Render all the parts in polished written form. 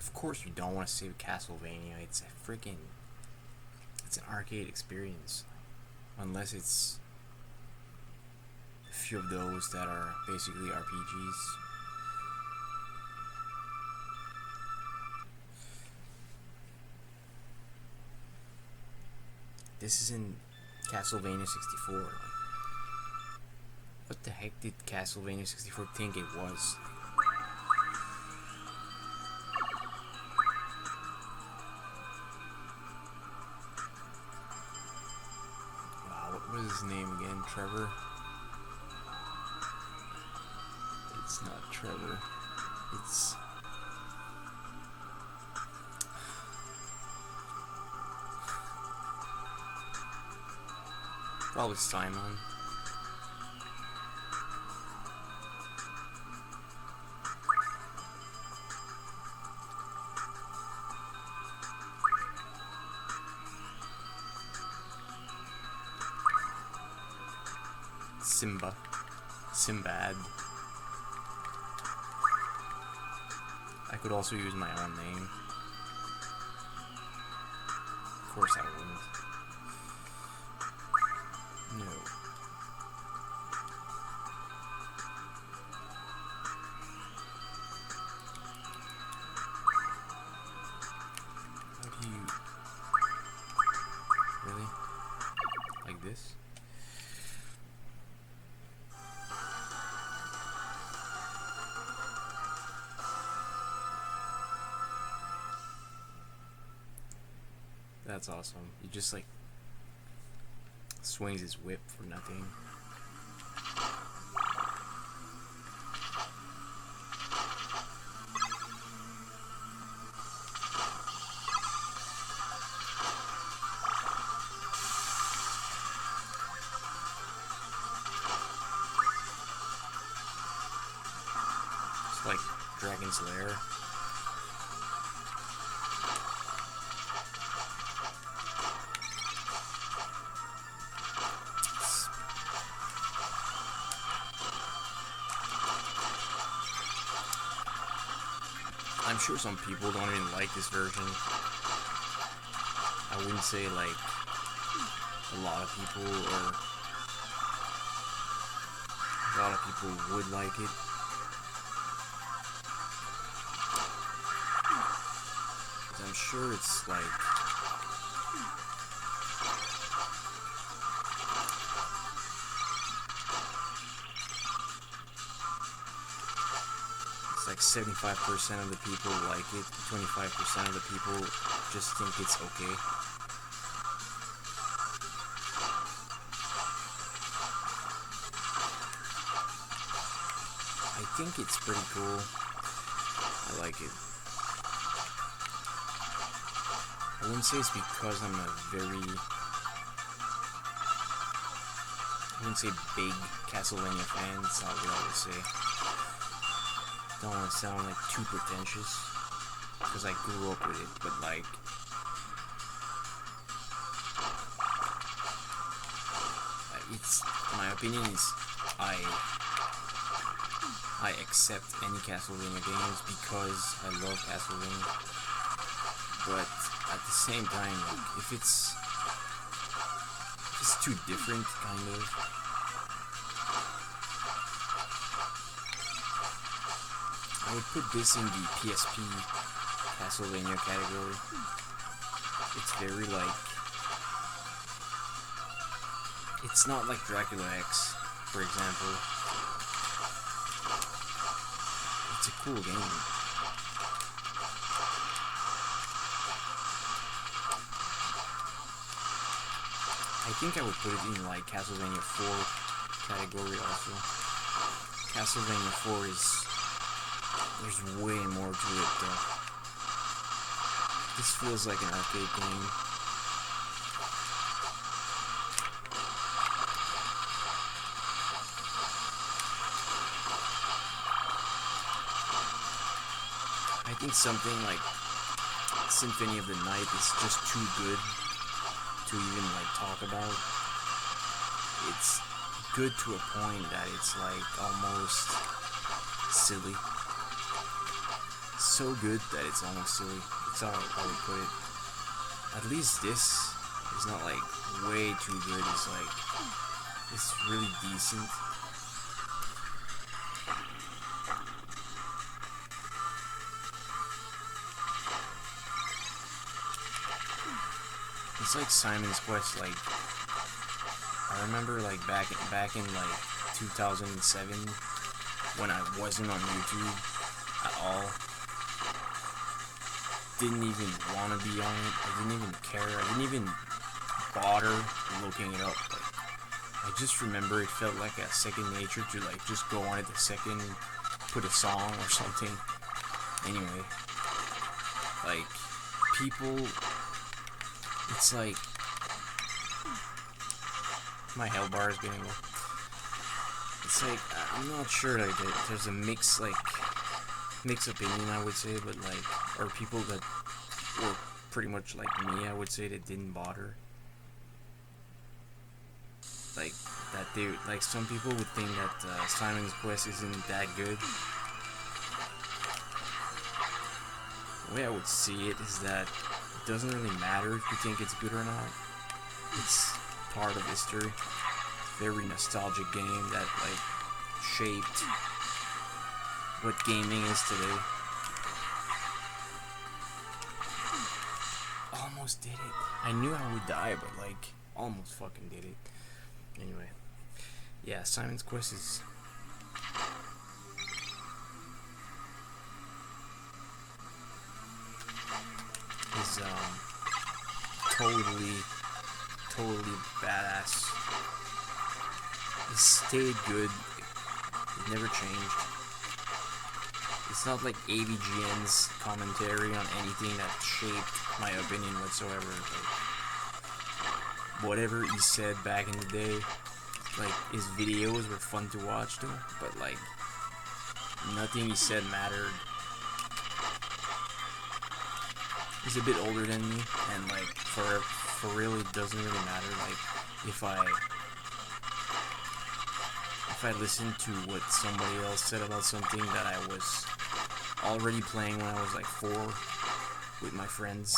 Of course, you don't want to save Castlevania. It's an arcade experience, unless it's a few of those that are basically RPGs. This is in Castlevania 64. What the heck did Castlevania 64 think it was? Wow, what was his name again? Trevor? It's not Trevor. It's... probably Simon. Sinbad. I could also use my own name. Of course I wouldn't. No. How do you... really? Like this? That's awesome. You just like swings his whip for nothing. It's like Dragon's Lair. I'm sure some people don't even like this version. I wouldn't say like a lot of people, or a lot of people would like it. I'm sure it's like like 75% of the people like it, 25% of the people just think it's okay. I think it's pretty cool. I like it. I wouldn't say it's because I'm a very... I wouldn't say big Castlevania fan, it's not what I would say. Don't want to sound like too pretentious, because I grew up with it, but like... it's... my opinion is, I accept any Castlevania games because I love Castlevania. But at the same time, like, if it's too different, kind of, I would put this in the PSP Castlevania category. It's very like... it's not like Dracula X, for example. It's a cool game. I think I would put it in like Castlevania 4 category also. Castlevania 4 is... there's way more to it though. This feels like an arcade game. I think something like Symphony of the Night is just too good to even like talk about. It's good to a point that it's like almost silly. so good that it's almost silly. That's how I would put it. At least this is not like way too good. It's like, it's really decent. It's like Simon's Quest. Like, I remember like back in like 2007 when I wasn't on YouTube at all. Didn't even want to be on it. I didn't even care. I didn't even bother looking it up. Like, I just remember it felt like a second nature to like just go on it the second, put a song or something. Anyway, like people, it's like my health bar is getting low. It's like I'm not sure. Like there's a mixed opinion, I would say, but like, or people that were pretty much like me, I would say, that didn't bother. Like that they, like some people would think that Simon's Quest isn't that good. The way I would see it is that it doesn't really matter if you think it's good or not. It's part of history. Very nostalgic game that like shaped what gaming is today. Almost did it. I knew I would die, but like almost fucking did it. Anyway, yeah, Simon's Quest is totally badass. It stayed good. It never changed. It's not like AVGN's commentary on anything that shaped my opinion whatsoever. Like, whatever he said back in the day, like, his videos were fun to watch too, but like, nothing he said mattered. He's a bit older than me, and like, for real, it doesn't really matter. Like, if I listened to what somebody else said about something that I was already playing when I was like 4 with my friends,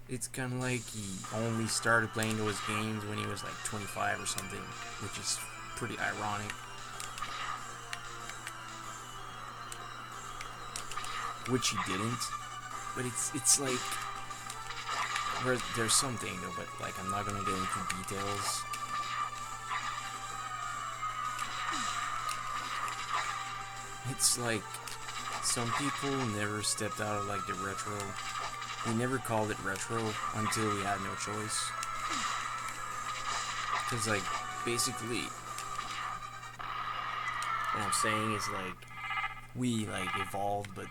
it's kind of like he only started playing those games when he was like 25 or something, which is pretty ironic. Which he didn't, but it's like, there's something though, but like, I'm not gonna get into details. It's like, some people never stepped out of like the retro. We never called it retro until we had no choice. Cause like, basically, what I'm saying is like, we like evolved, but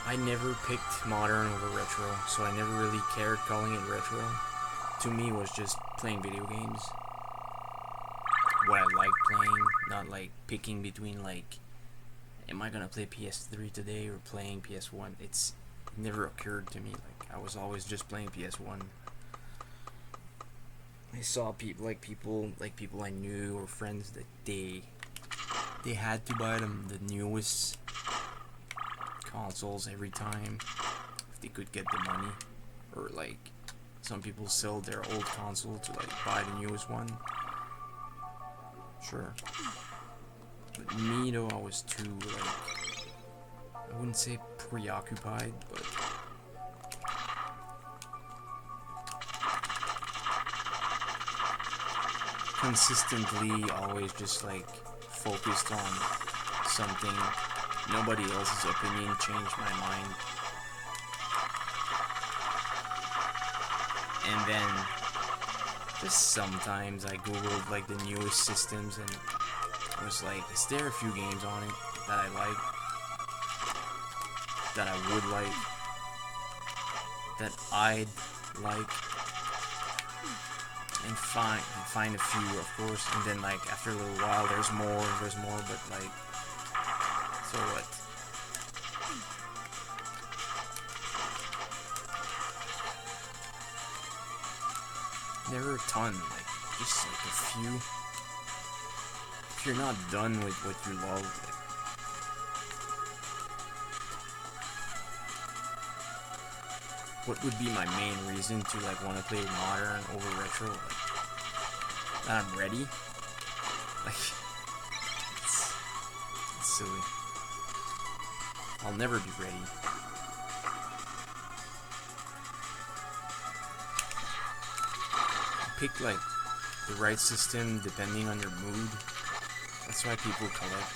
I never picked modern over retro, so I never really cared calling it retro. To me, it was just playing video games. What I liked playing, not like picking between like, am I gonna play PS3 today or playing PS1? It never occurred to me. Like, I was always just playing PS1. I saw people I knew or friends that they had to buy them the newest consoles every time if they could get the money, or like some people sell their old console to like buy the newest one. Sure, but me though, I was too like, I wouldn't say preoccupied, but consistently always just like focused on something. Nobody else's opinion changed my mind. And then just sometimes I googled like the newest systems and was like, is there a few games on it that I like, that I would like, that I'd like, and find a few, of course. And then like after a little while there's more, but like, so what? Never a ton, like just like a few. if you're not done with what you love, what would be my main reason to like want to play modern over retro? Like, that I'm ready. Like, it's silly. I'll never be ready. Pick like the right system depending on your mood. That's why people collect.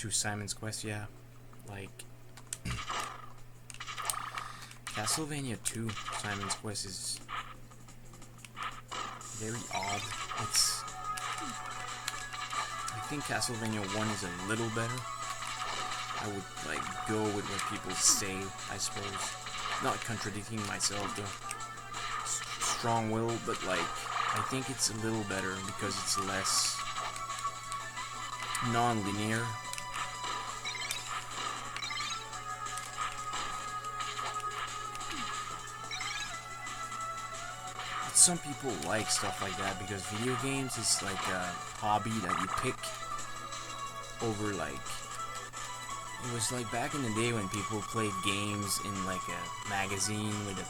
To Simon's Quest, yeah, like Castlevania 2 Simon's Quest is very odd. I think Castlevania 1 is a little better. I would like go with what people say, I suppose. Not contradicting myself though. Strong will, but like I think it's a little better because it's less non-linear. Some people like stuff like that because video games is like a hobby that you pick over like, it was like back in the day when people played games in like a magazine with a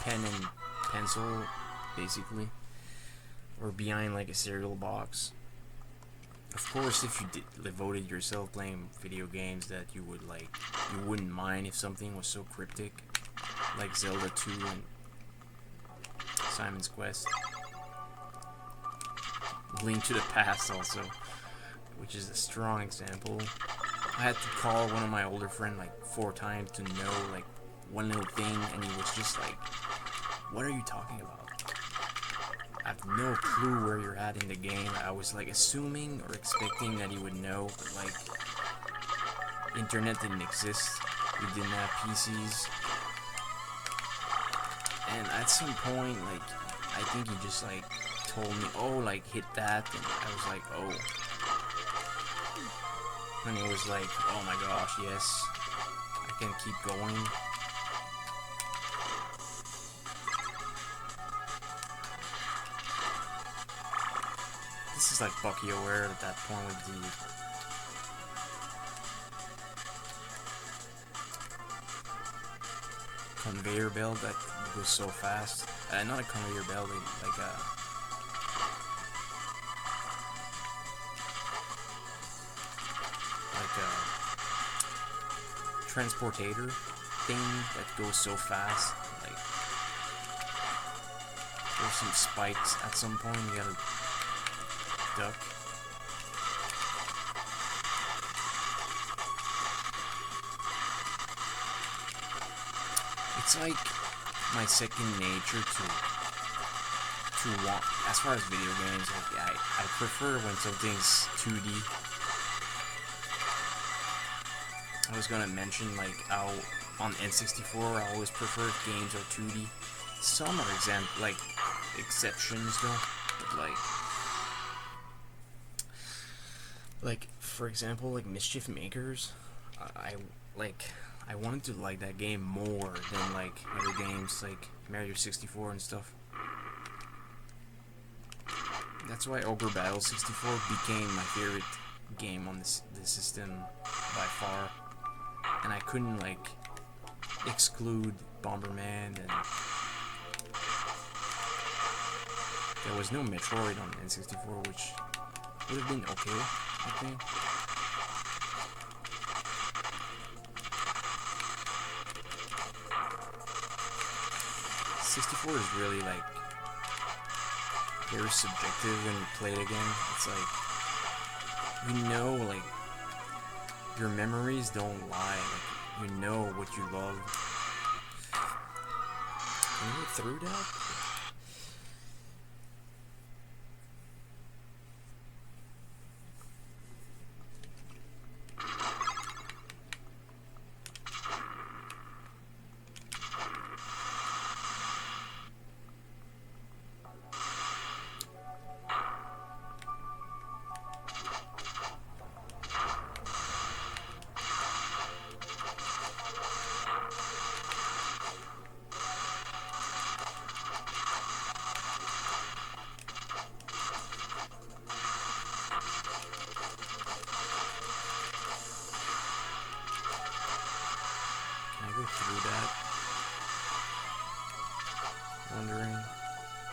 pen and pencil basically, or behind like a cereal box. Of course, if you devoted yourself playing video games, that you would like, you wouldn't mind if something was so cryptic like Zelda 2 and Simon's Quest. Link to the Past also, which is a strong example. I had to call one of my older friends like 4 times to know like one little thing, and he was just like, what are you talking about? I have no clue where you're at in the game. I was like assuming or expecting that he would know, but like internet didn't exist. We didn't have PCs. And at some point, like, I think he just, like, told me, oh, like, hit that, and I was like, oh. And he was like, oh my gosh, yes, I can keep going. This is like Bucky aware at that point with the conveyor belt that goes so fast. Not a conveyor belt, like a transportator thing that goes so fast. Like there's some spikes at some point. You gotta duck. It's like my second nature to want, as far as video games, like I prefer when something's 2D. I was gonna mention like how on N64 I always preferred games are 2D. Some are exceptions though, but like for example like Mischief Makers, I wanted to like that game more than like other games like Mario 64 and stuff. That's why Ogre Battle 64 became my favorite game on this system by far. And I couldn't like exclude Bomberman, and there was no Metroid on N64, which would have been okay, I think. 64 is really like very subjective when you play it again. It's like, you know, like your memories don't lie. Like you know what you love. Can you get through that?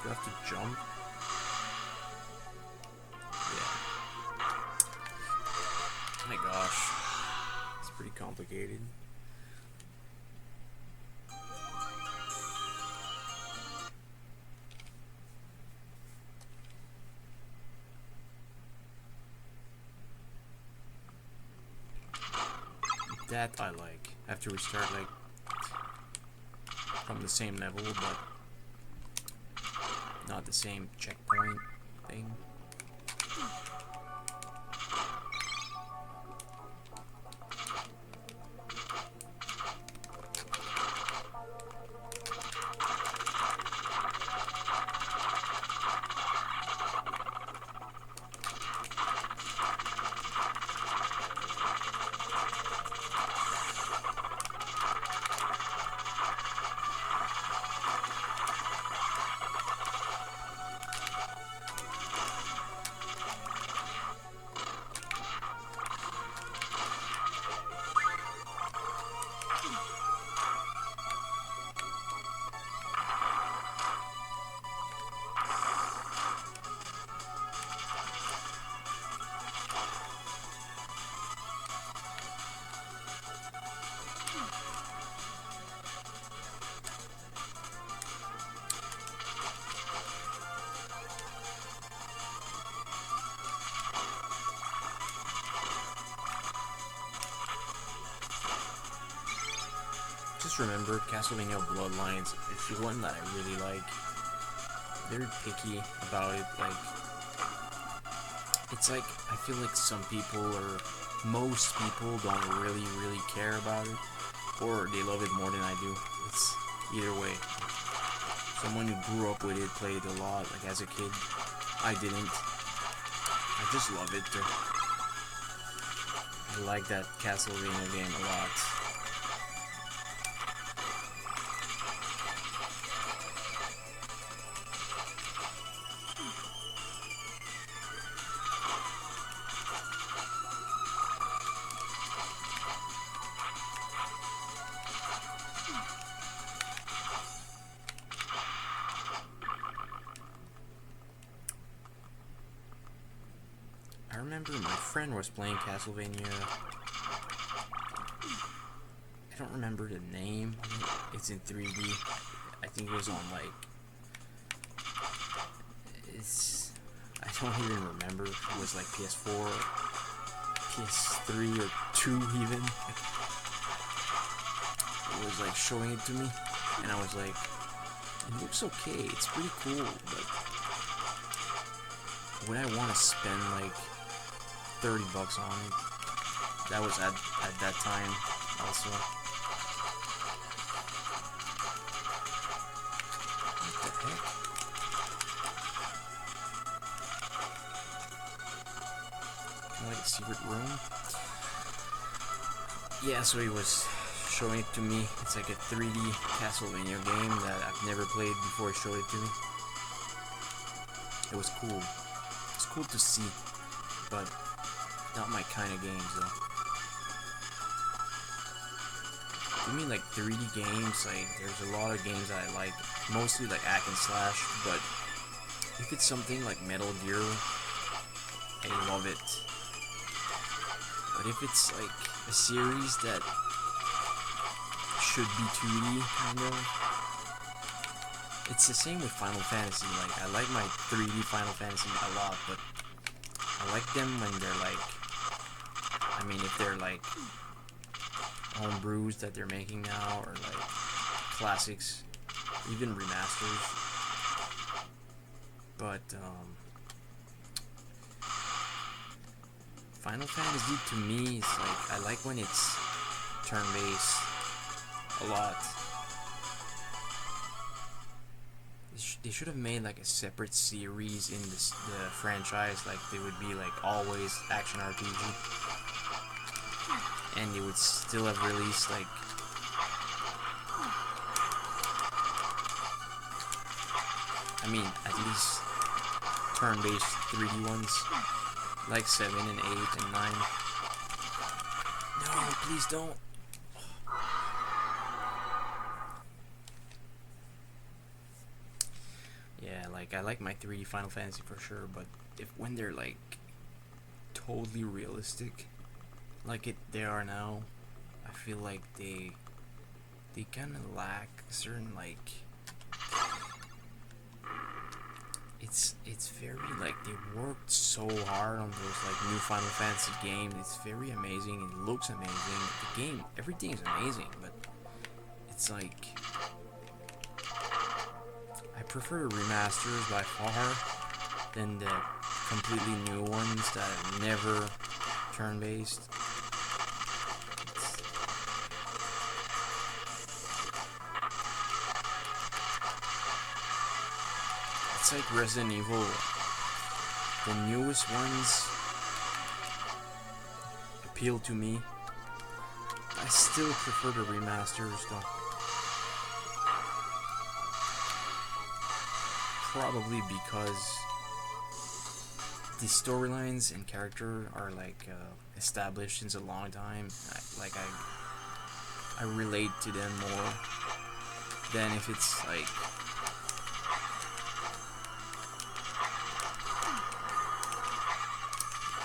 You have to jump. Yeah. Oh my gosh. It's pretty complicated. That I like. I have to restart like from the same level, but not the same checkpoint thing. Just remember, Castlevania Bloodlines is one that I really like. Very picky about it. Like, it's like I feel like some people or most people don't really care about it, or they love it more than I do. It's either way. Someone who grew up with it, played it a lot. Like as a kid, I didn't. I just love it. I like that Castlevania game a lot. I remember my friend was playing Castlevania. I don't remember the name. It's in 3D. I think it was on like... I don't even remember if it was like PS4, PS3, or 2 even. It was like showing it to me, and I was like, it looks okay, it's pretty cool, but would I want to spend like $30 on it? That was at that time also. What the heck? Kind of like a secret room. Yeah, so he was showing it to me. It's like a 3D Castlevania game that I've never played before he showed it to me. It was cool. It's cool to see, but not my kind of games though. I mean, like 3D games, like there's a lot of games that I like, mostly like hack and slash, but if it's something like Metal Gear, I love it. But if it's like a series that should be 2D, kind of, it's the same with Final Fantasy. Like, I like my 3D Final Fantasy a lot, but I like them when they're like, I mean, if they're like homebrews that they're making now, or like classics, even remasters. But Final Fantasy to me is like, I like when it's turn-based a lot. They should have made like a separate series in the franchise, like they would be like always action RPG, and they would still have released like I mean at least turn-based 3D ones, like 7 and 8 and 9. No, please don't. Yeah, like I like my 3D Final Fantasy for sure, but when they're like totally realistic, like they are now, I feel like they kind of lack certain like. It's very like they worked so hard on those like new Final Fantasy games. It's very amazing. It looks amazing. The game, everything is amazing, but it's like I prefer the remasters by far than the completely new ones that are never turn-based. It's like Resident Evil. The newest ones appeal to me. I still prefer the remasters though. Probably because the storylines and character are like established since a long time. I relate to them more than if it's like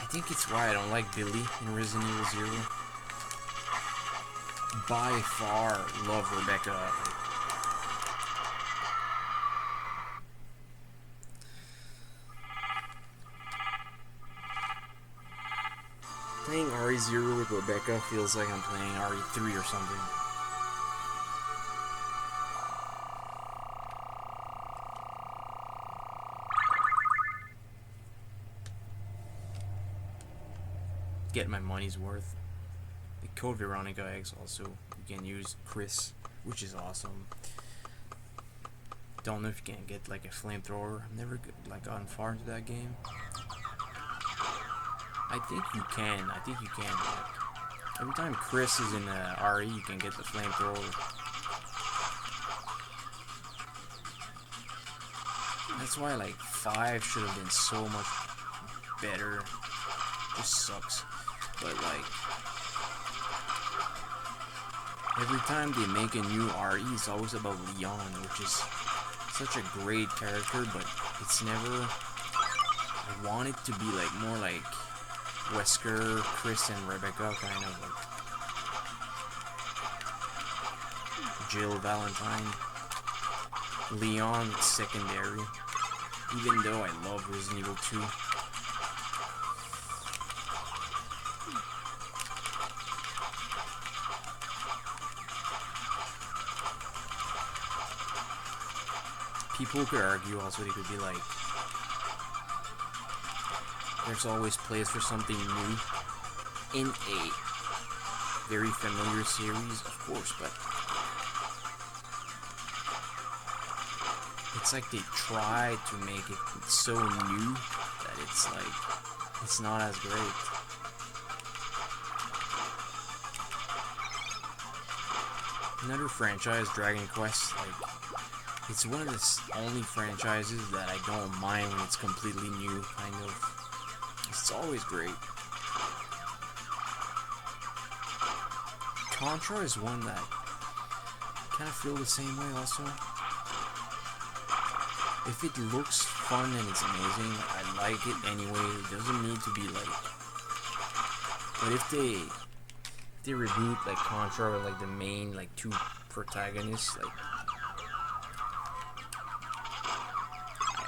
I think it's why I don't like Billy in Resident Evil 0. By far, love Rebecca. Playing RE0 with Rebecca feels like I'm playing RE3 or something. Get my money's worth. The Code Veronica eggs also you can use Chris, which is awesome. Don't know if you can get like a flamethrower. I've never gotten far into that game. I think you can. Like, every time Chris is in RE, you can get the flamethrower. That's why like 5 should have been so much better. Just sucks. But like every time they make a new RE, it's always about Leon, which is such a great character, but it's never. I want it to be like more like Wesker, Chris, and Rebecca, kind of like Jill Valentine. Leon secondary. Even though I love Resident Evil 2. People could argue also, they could be like, there's always place for something new in a very familiar series, of course, but it's like they try to make it so new that it's like, it's not as great. Another franchise, Dragon Quest, like, it's one of the only franchises that I don't mind when it's completely new, kind of. It's always great. Contra is one that kind of feel the same way also. If it looks fun and it's amazing, I like it anyway. It doesn't need to be like. But if they reboot like Contra with like the main like 2 protagonists, like.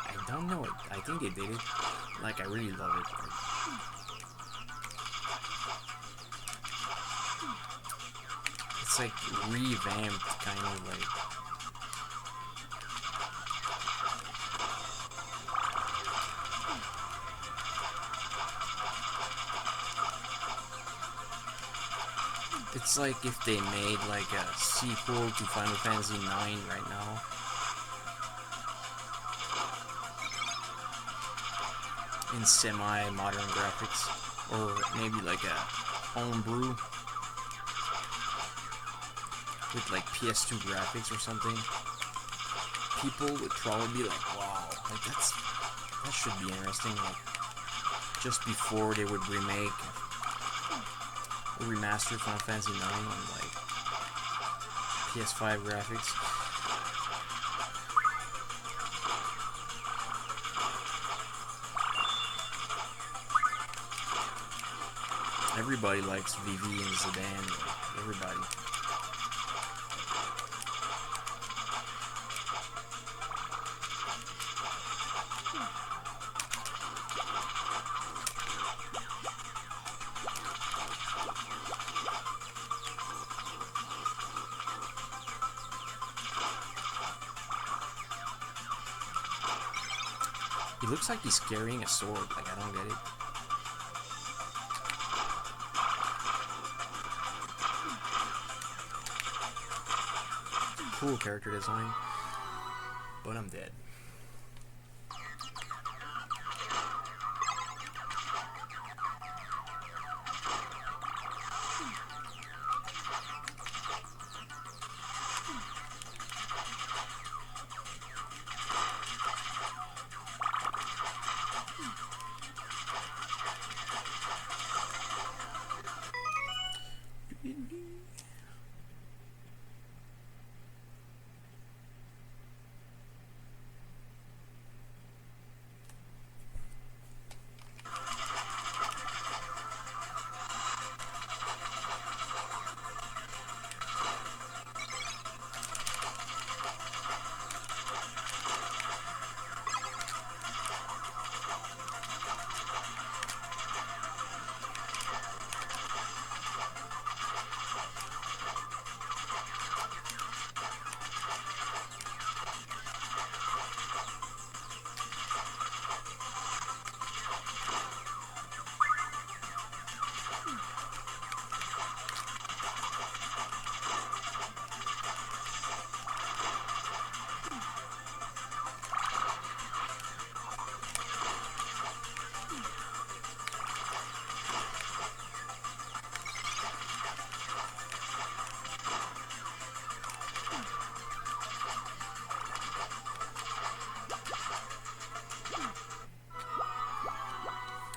I don't know. I think they did it. Like, I really love it. It's like revamped, kind of like. It's like if they made like a sequel to Final Fantasy IX right now. In semi-modern graphics, or maybe like a homebrew with like PS2 graphics or something. People would probably be like, "Wow, like that should be interesting." Like just before they would remake or remaster Final Fantasy IX on like PS5 graphics. Everybody likes VV and Zidane. Everybody. He looks like he's carrying a sword. Like, I don't get it. Cool character design, but I'm dead.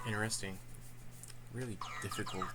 Interesting. Really difficult.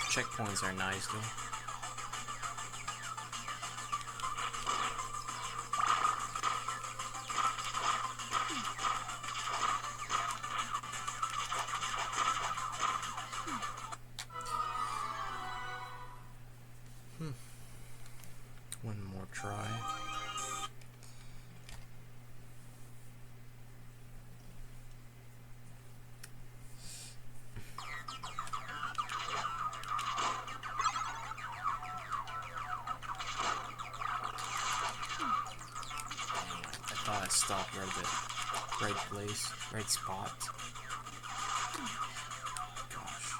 Checkpoints are nice though. One more try. I stopped right there. Right place, right spot. Gosh.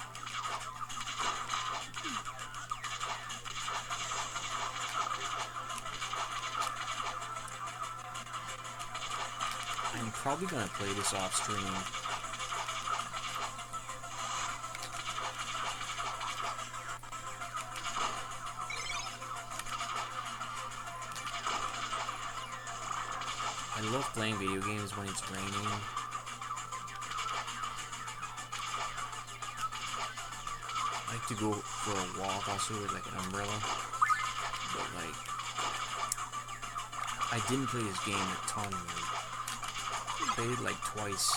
I'm probably gonna play this off stream. I love playing video games when it's raining. I like to go for a walk also with like an umbrella. But like, I didn't play this game a ton. Played it like twice.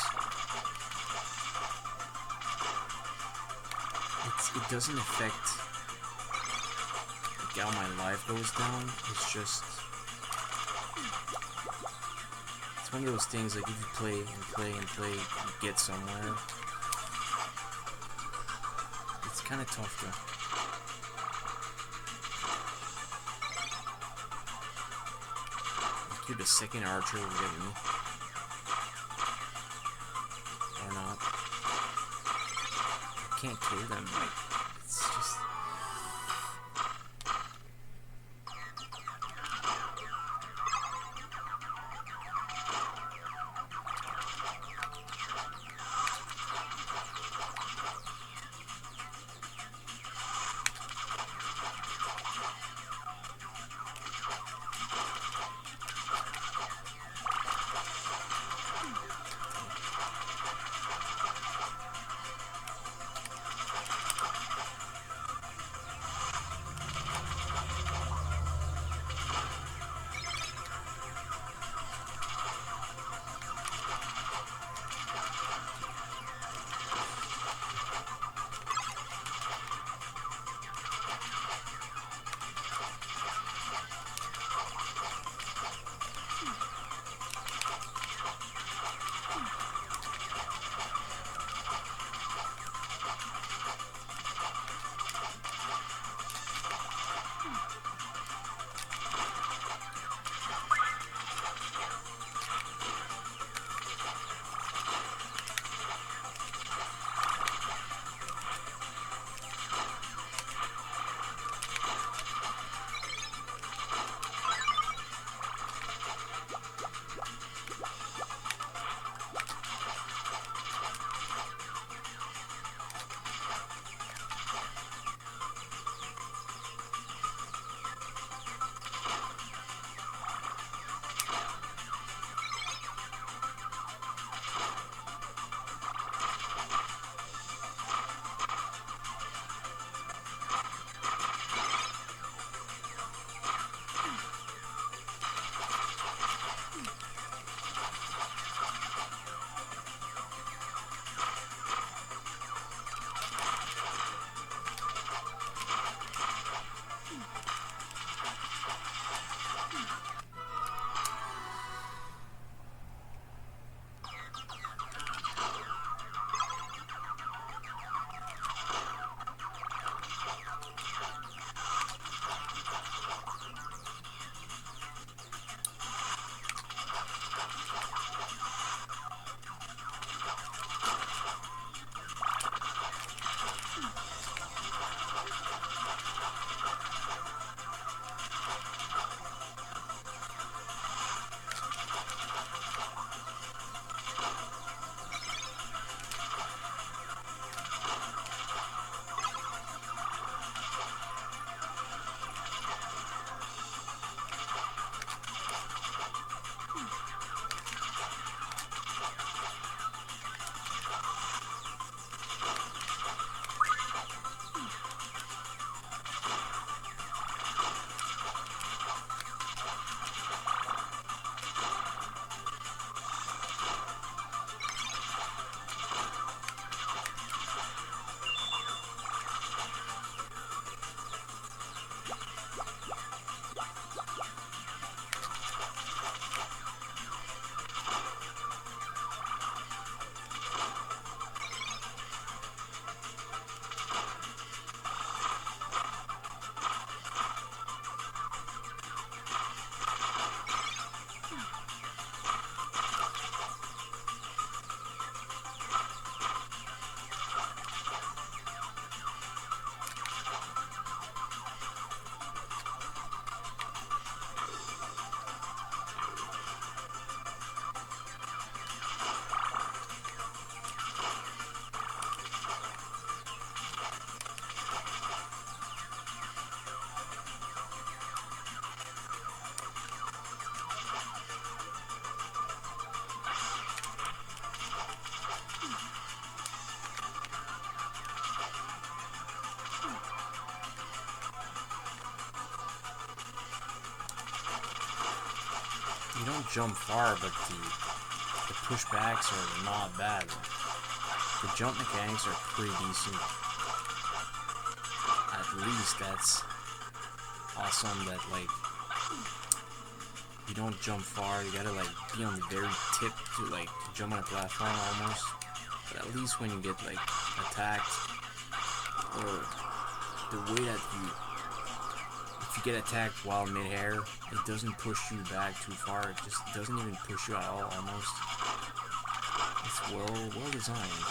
It doesn't affect like how my life goes down. It's just it's one of those things like if you play and play and play, you get somewhere. It's kind of tough though. Like you're the second archer will get me. Or not. I can't kill them. Like it's just. You don't jump far, but the pushbacks are not bad. The jump mechanics are pretty decent. At least that's awesome that, like, you don't jump far, you gotta, like, be on the very tip to, like, jump on a platform almost. But at least when you get, like, attacked, or the way that if you get attacked while mid-air, it doesn't push you back too far, it just doesn't even push you at all, almost. It's well designed.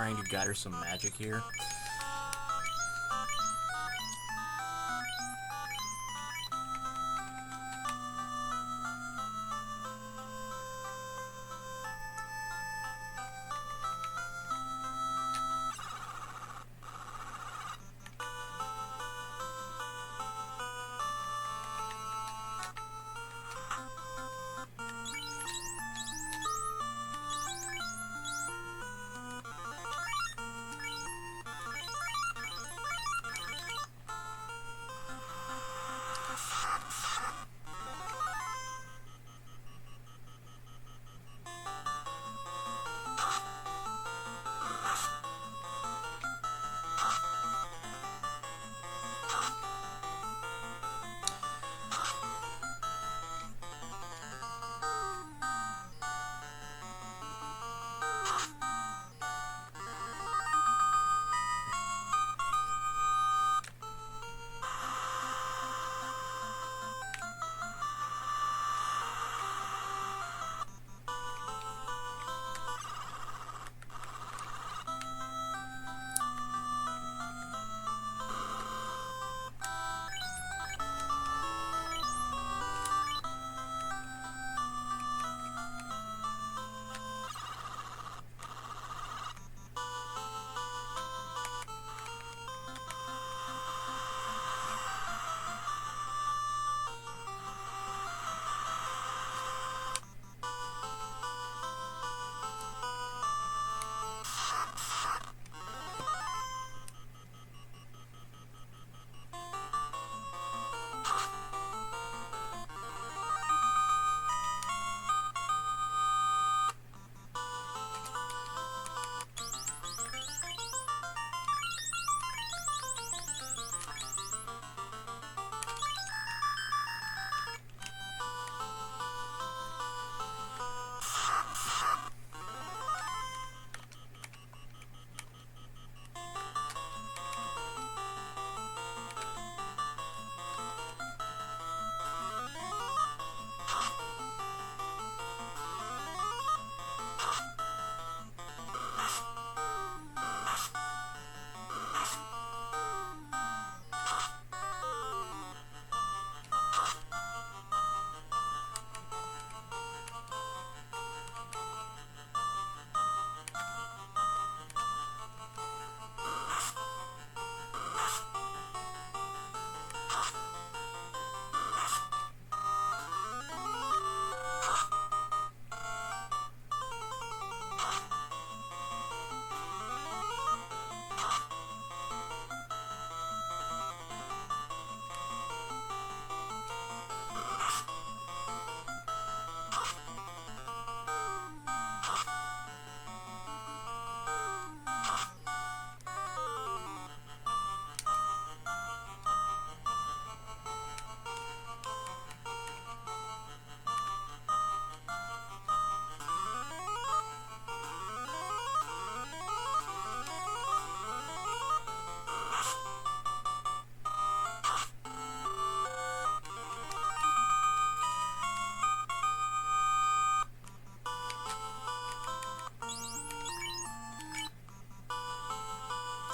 trying to gather some magic here.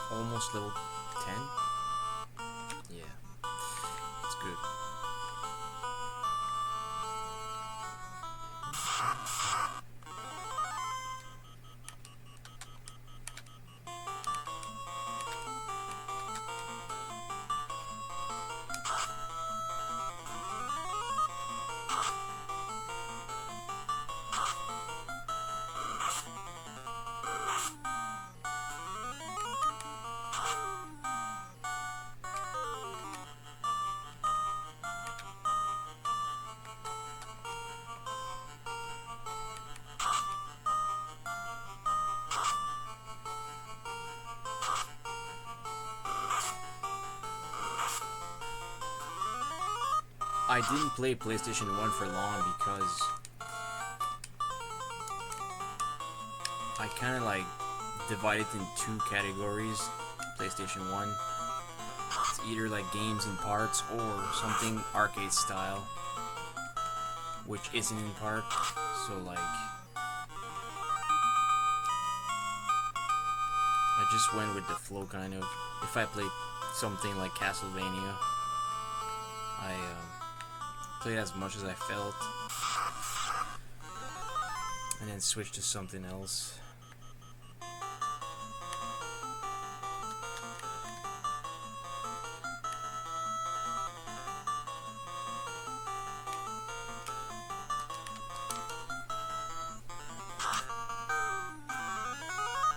Almost level 10? Yeah. That's good. I didn't play PlayStation 1 for long because I kind of like divided in two categories. PlayStation 1, it's either like games in parts or something arcade style, which isn't in part. So like I just went with the flow kind of. If I played something like Castlevania, I played as much as I felt, and then switched to something else.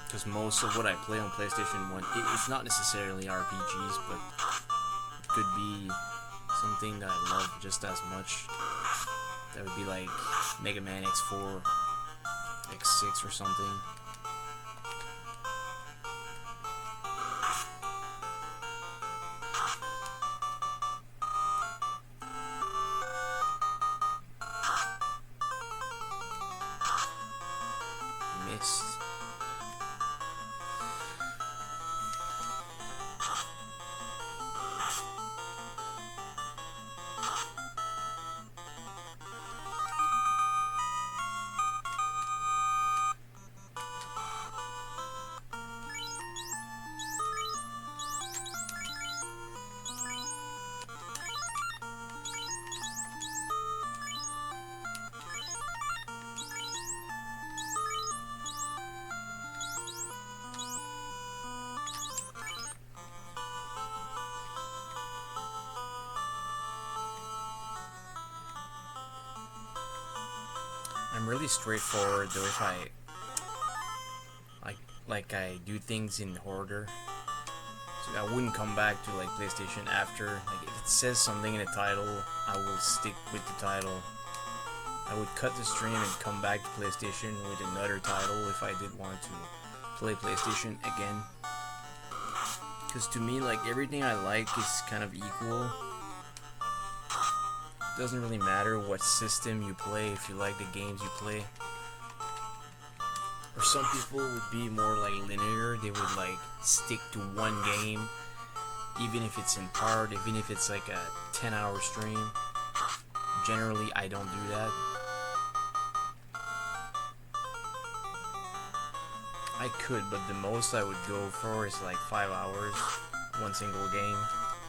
Because most of what I play on PlayStation 1, it's not necessarily RPGs, but it could be something that I love just as much. That would be like Mega Man X4, X6 or something. Missed. I'm really straightforward though. If I I do things in order, so I wouldn't come back to like PlayStation after. Like if it says something in the title, I will stick with the title. I would cut the stream and come back to PlayStation with another title if I did want to play PlayStation again. Because to me, like everything I like is kind of equal. Doesn't really matter what system you play if you like the games you play. Or some people would be more like linear. They would like stick to one game, even if it's in part, even if it's like a 10-hour stream. Generally, I don't do that. I could, but the most I would go for is like 5 hours, one single game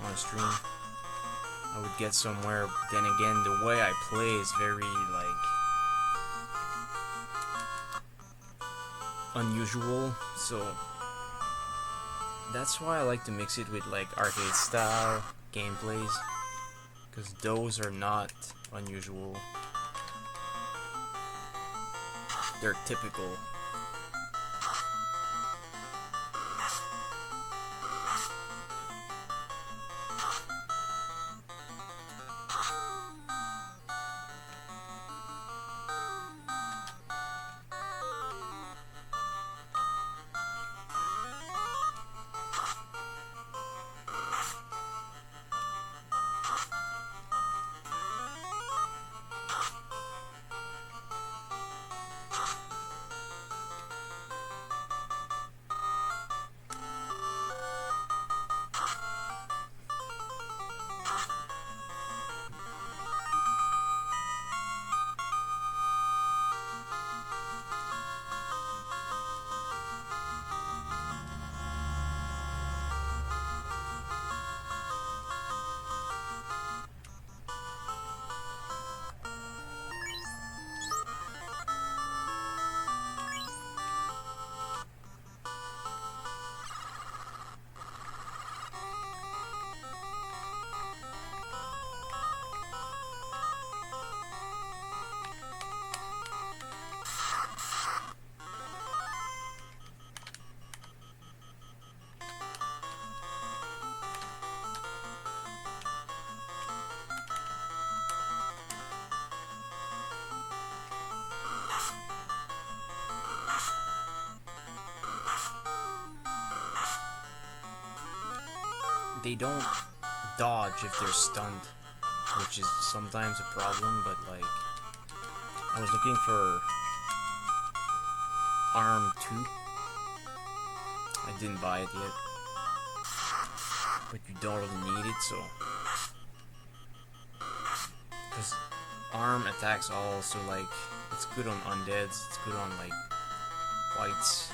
on a stream. I would get somewhere. Then again, the way I play is very like unusual, so that's why I like to mix it with like arcade style gameplays, because those are not unusual. They're typical. They don't dodge if they're stunned, which is sometimes a problem, but like I was looking for Arm 2. I didn't buy it yet, but you don't really need it, so because Arm attacks all, so like it's good on undeads, it's good on like whites.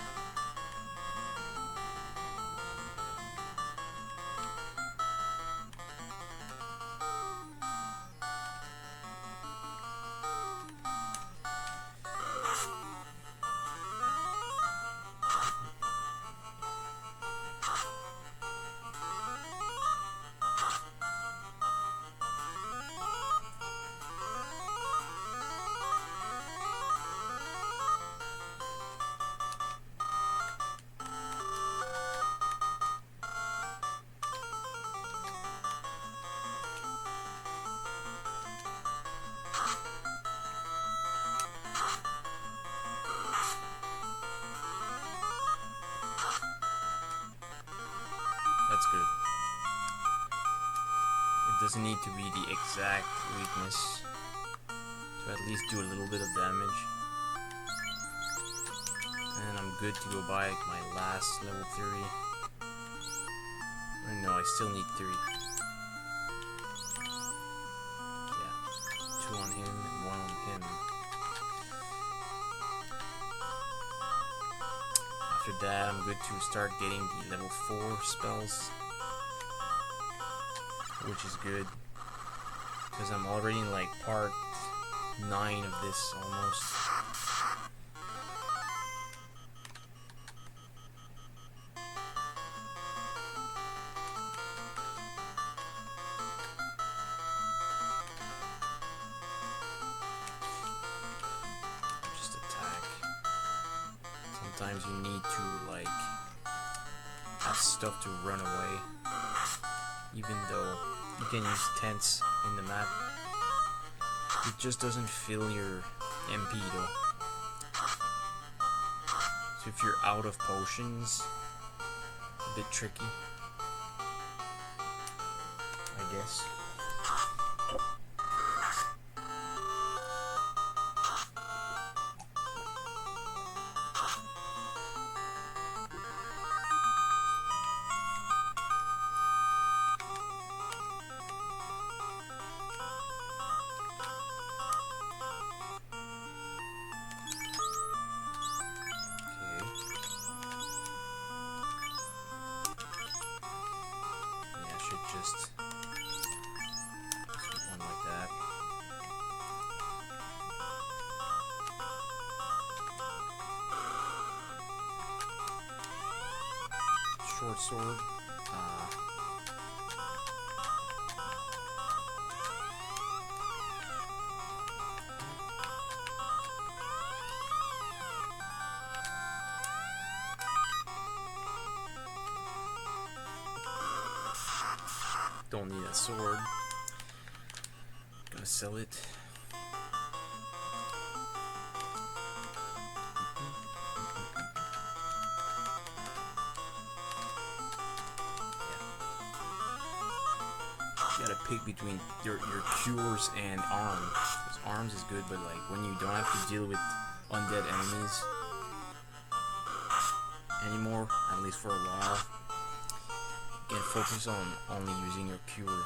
That's good. It doesn't need to be the exact weakness to at least do a little bit of damage. And I'm good to go buy my last level 3. Or no, I still need 3. Yeah, 2 on him and 1 on him. After that, I'm good to start getting the level 4 spells, which is good, because I'm already in like part 9 of this almost. Just attack. Sometimes you need to like have stuff to run away, even though you can use tents in the map. It just doesn't fill your MP though. So if you're out of potions, a bit tricky, I guess. Just one like that. Short sword. Don't need a sword. Gonna sell it. You gotta pick between your cures and arms. Because arms is good, but like when you don't have to deal with undead enemies anymore, at least for a while, you can focus on only using your cure.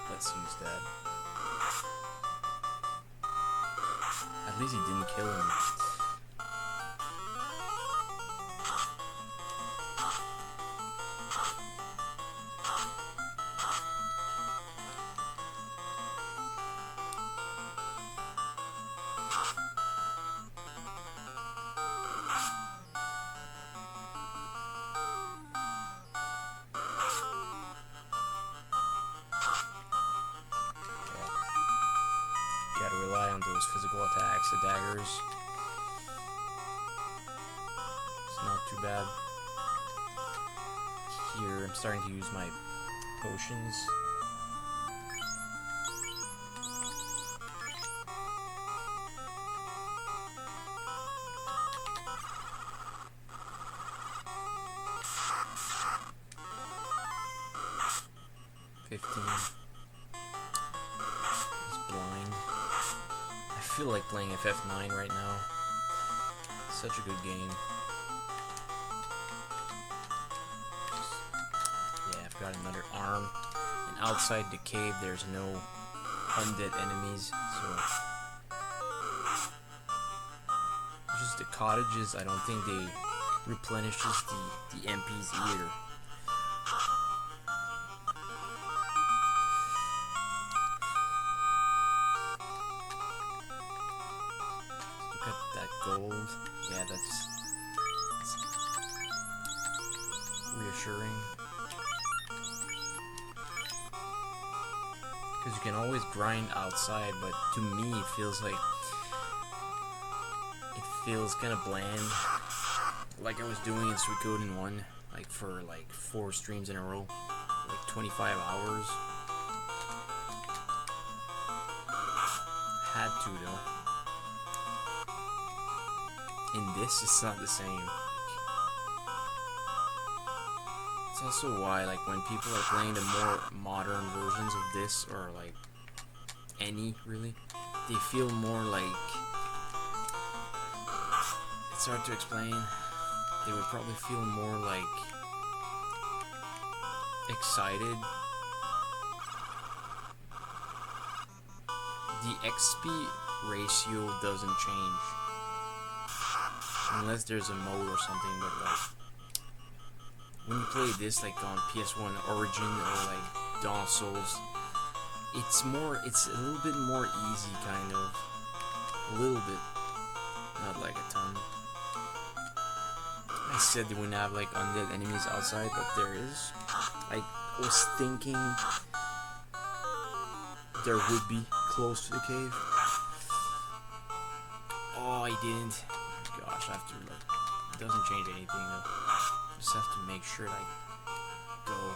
Let's use that. At least he didn't kill him. Gotta rely on those physical attacks, the daggers. It's not too bad. Here, I'm starting to use my potions. He's blind. I feel like playing FF9 right now. Such a good game. Yeah, I've got another arm. And outside the cave, there's no undead enemies, so just the cottages. I don't think they replenishes the MPs either. Look at that gold. Yeah, that's reassuring. Because you can always grind outside, but to me it feels kind of bland, like I was doing in Suikoden 1, like for like 4 streams in a row, like 25 hours. Had to though. in this, it's not the same. It's also why, like, when people are playing the more modern versions of this, or like any really, they feel more like, it's hard to explain. They would probably feel more like excited. The XP ratio doesn't change unless there's a mode or something, but like when you play this like on PS1 Origin or like Dawn of Souls, it's a little bit more easy, kind of. A little bit. Not like a ton. I said they wouldn't have like undead enemies outside, but there is. I was thinking there would be close to the cave. Oh, I didn't. Gosh, I have to look. It doesn't change anything though. Just have to make sure that I go.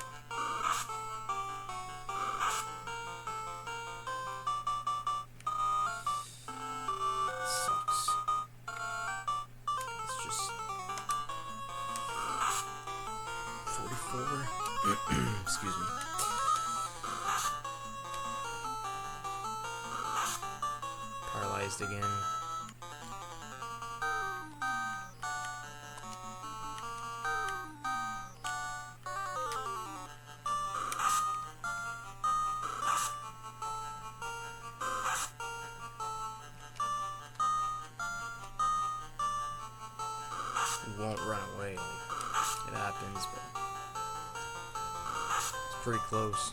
It sucks. It's just 44. Excuse me. Paralyzed again. It won't run away. Like, it happens, but it's pretty close.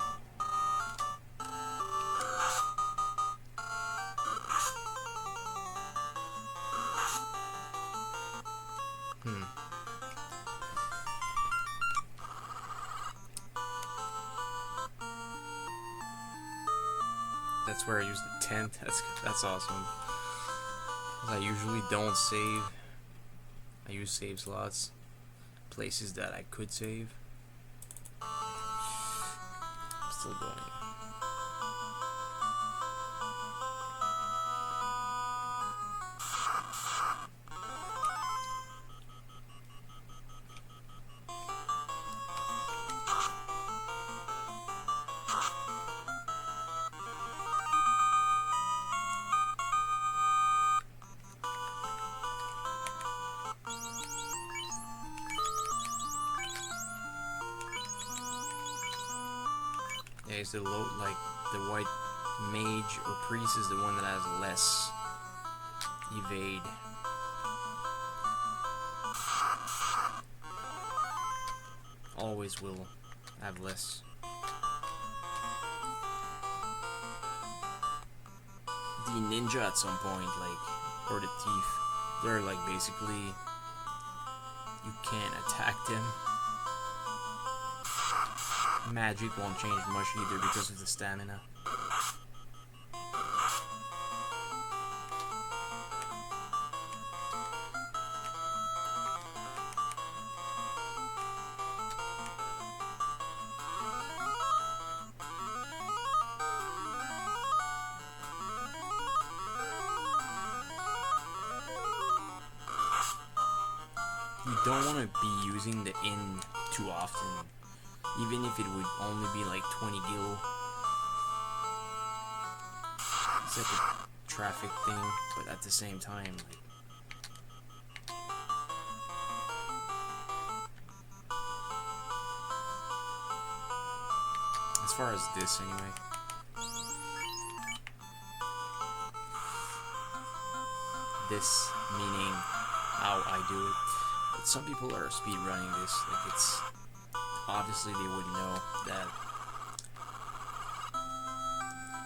That's where I use the tent. That's awesome. I usually don't save. I use save slots, places that I could save. Still going. Yeah, it's the low, like the white mage or priest is the one that has less evade. Always will have less. The ninja at some point, like, or the thief, they're like basically, you can't attack them. Magic won't change much either because of the stamina. You don't want to be using the inn too often, even if it would only be like 20 gil. It's like a traffic thing, but at the same time, like, as far as this anyway. This meaning how I do it. But some people are speedrunning this, like it's obviously they would know that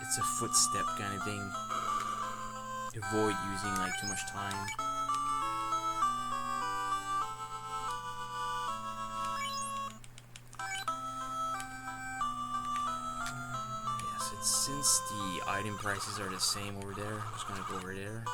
it's a footstep kind of thing. Avoid using like too much time. Yes, it's since the item prices are the same over there, I'm just gonna go over there.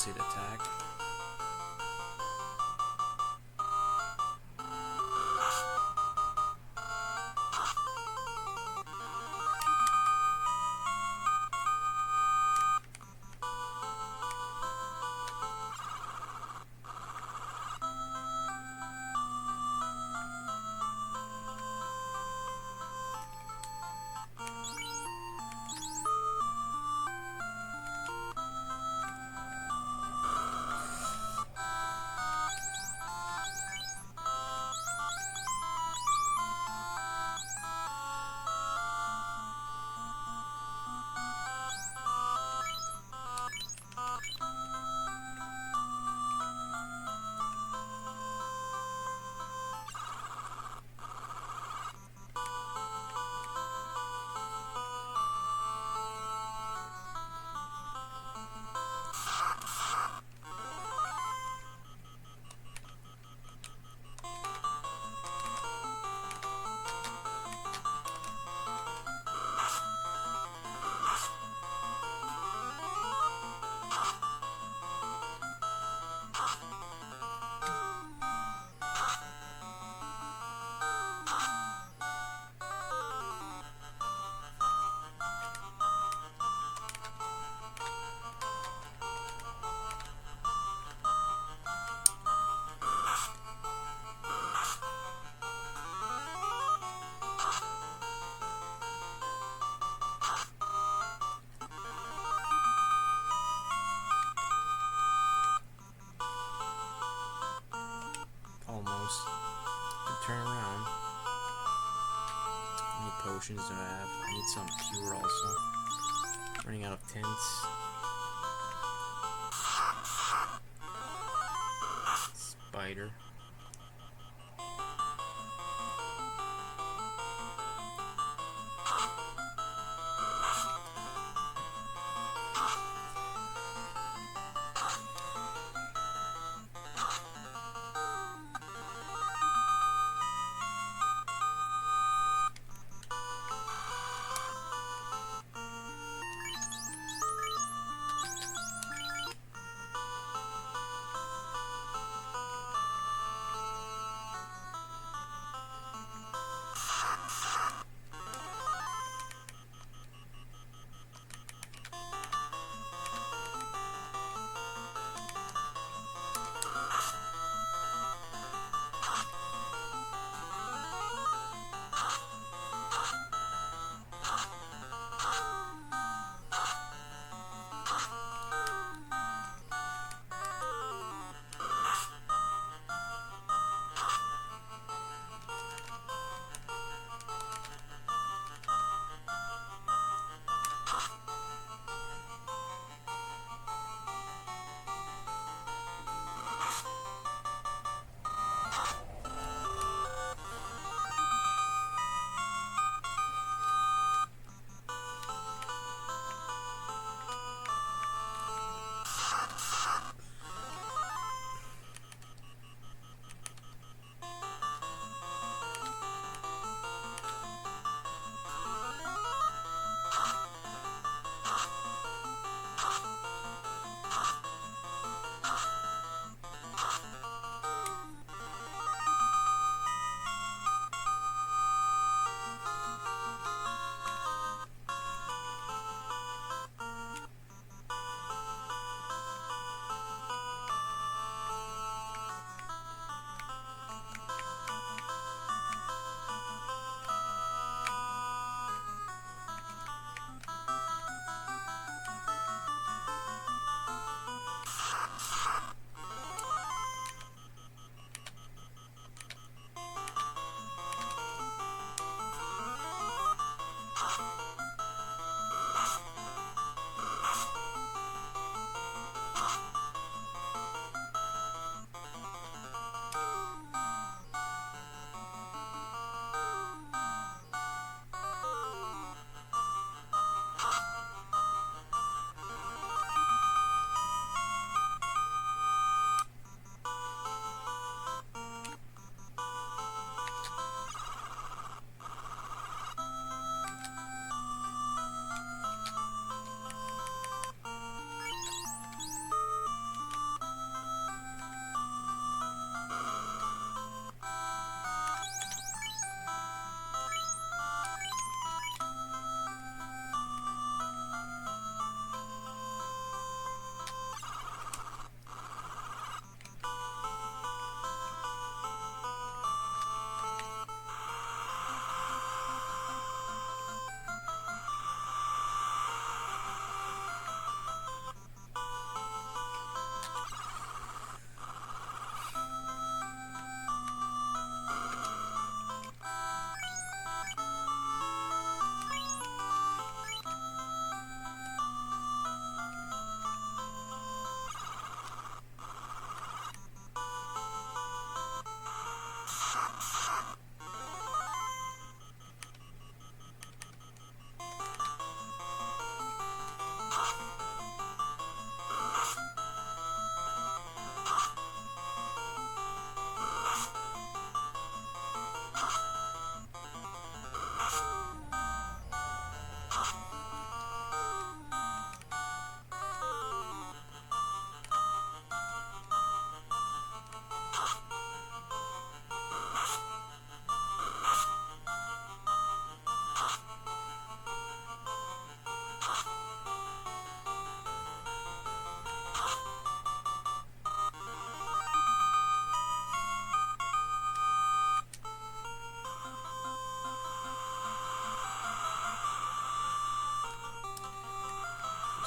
opposite attack. Almost. To turn around. How many potions do I have? I need some pure also. Running out of tints. Spider.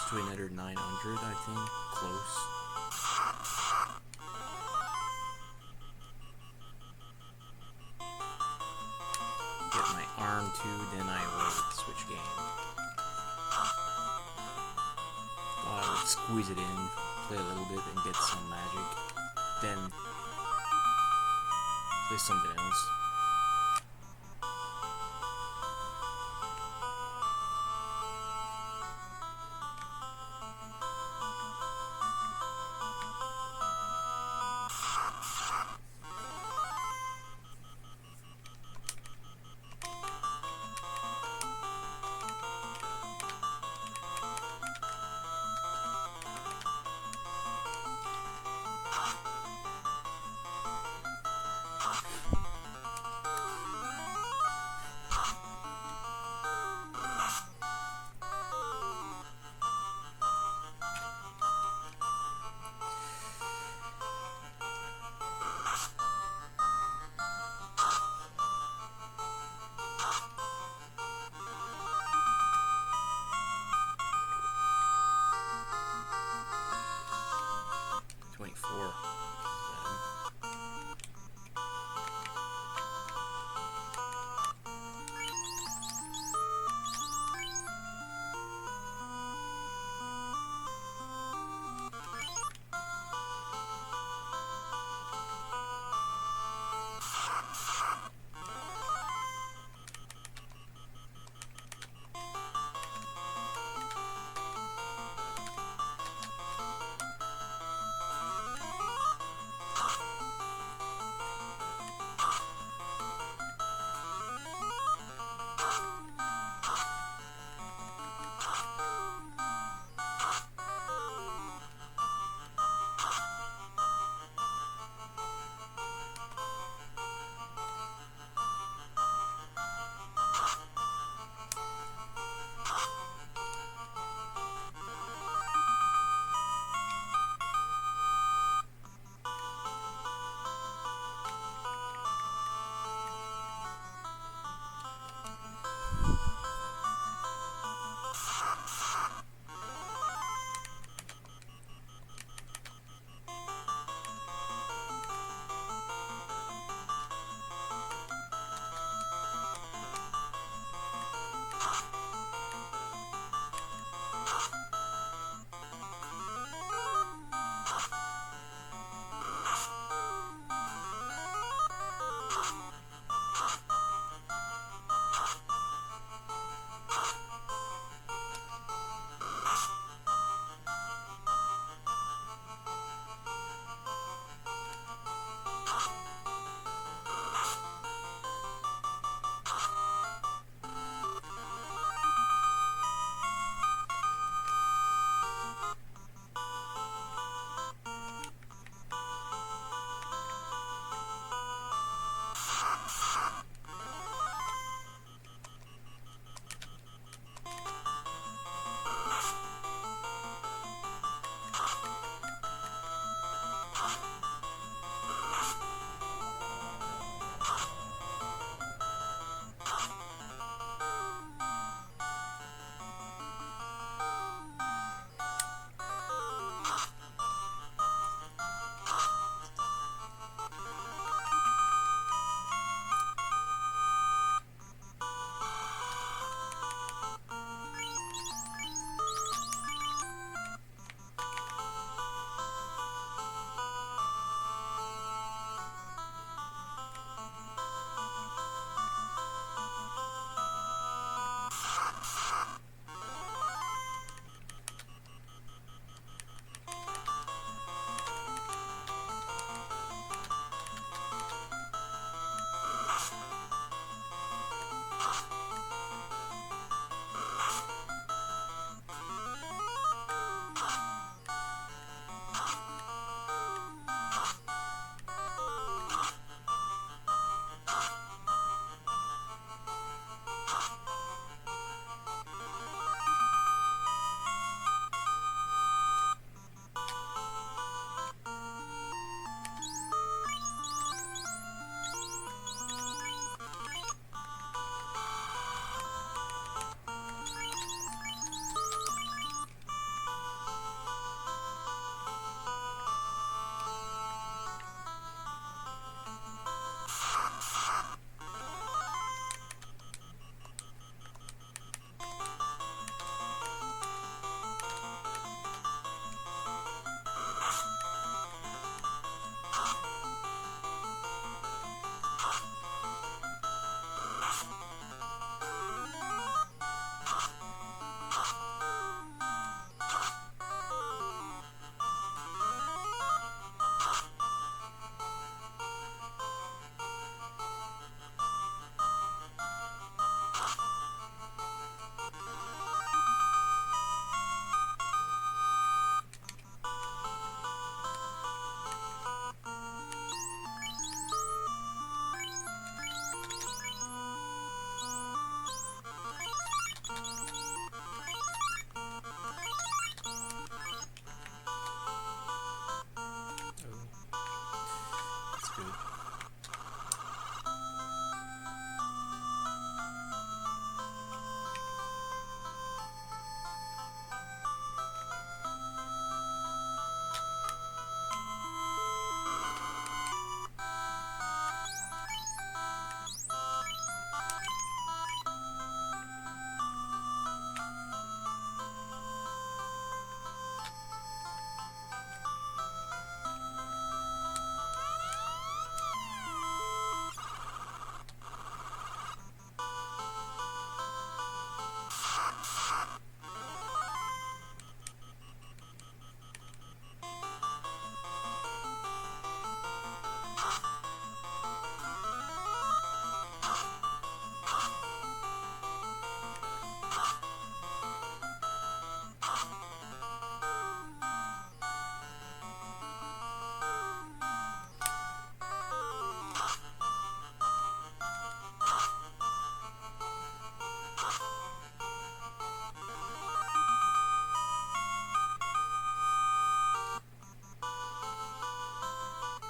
to another 900, I think. Close. Get my arm too, then I would switch game. Thought I would squeeze it in, play a little bit, and get some magic. Then play something else.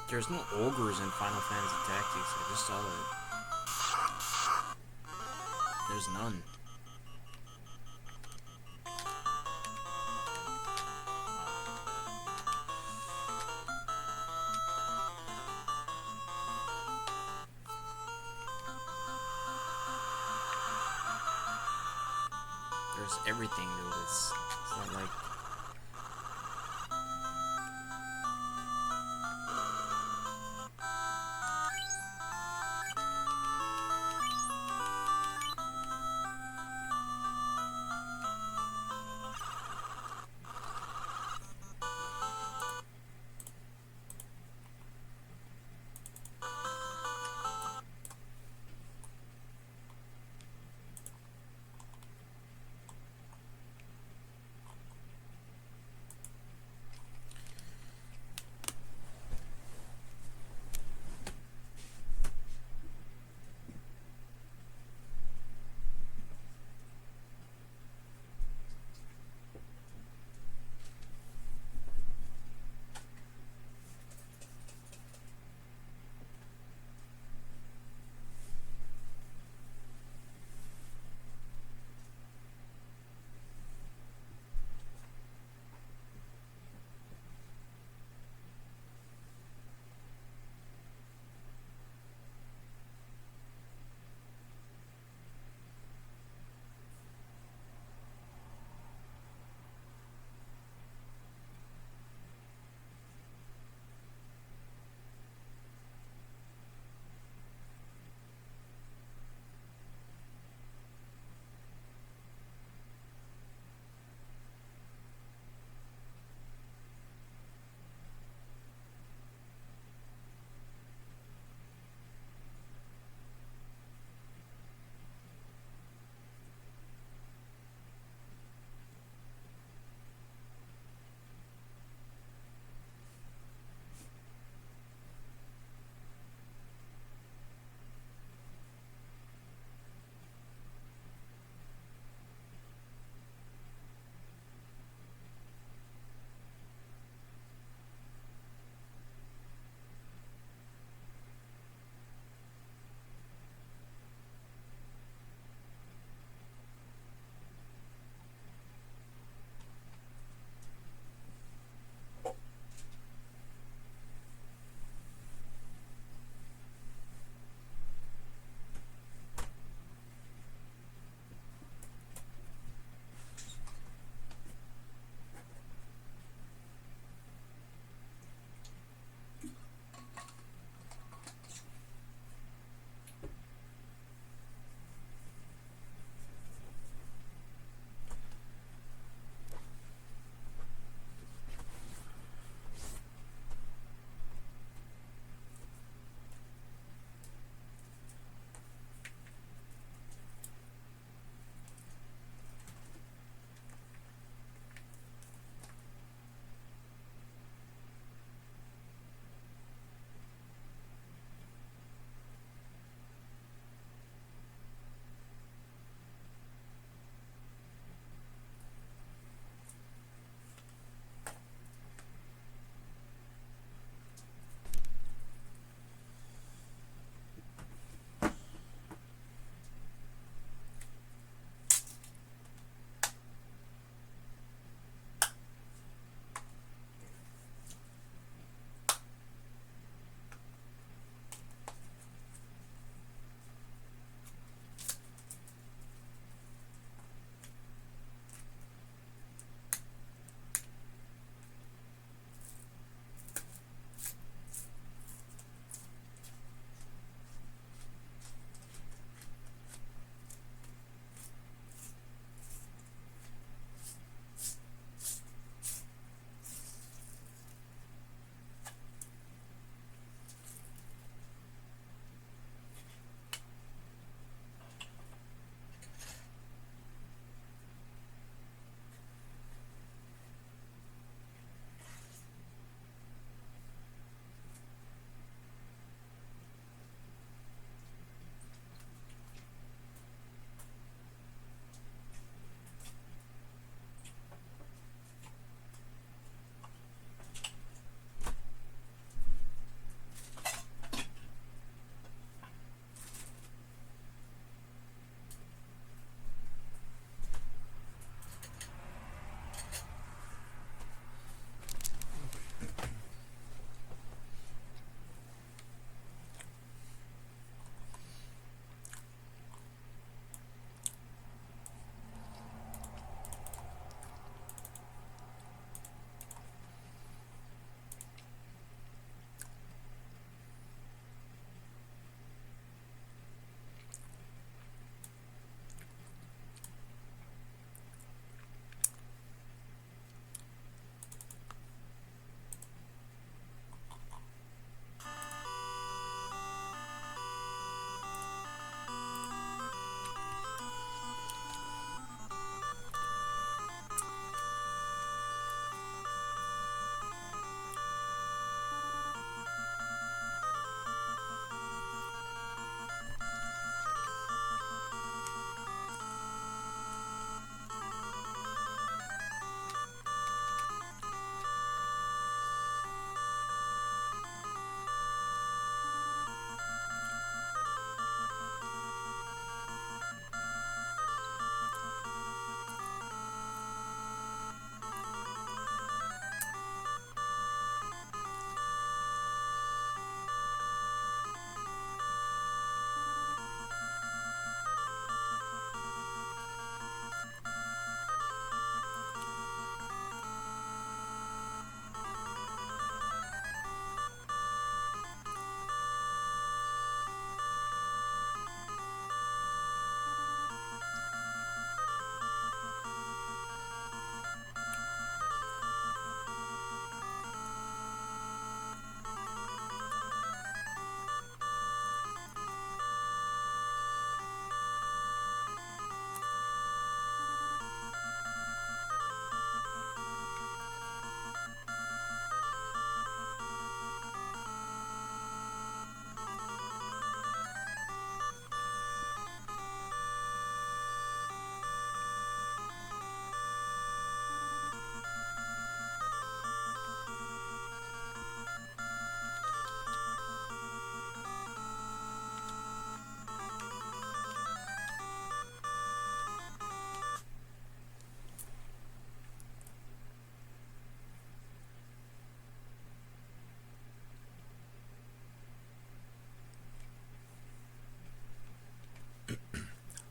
There's no ogres in Final Fantasy Tactics. I just saw that. There's none. There's everything, dude. It's not like...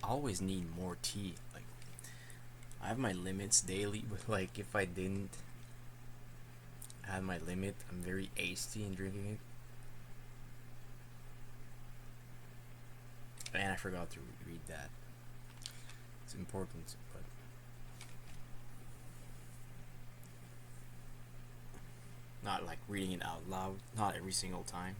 always need more tea. Like, I have my limits daily, but like if I didn't have my limit, I'm very hasty in drinking it. And I forgot to read that. It's important, but not like reading it out loud, not every single time.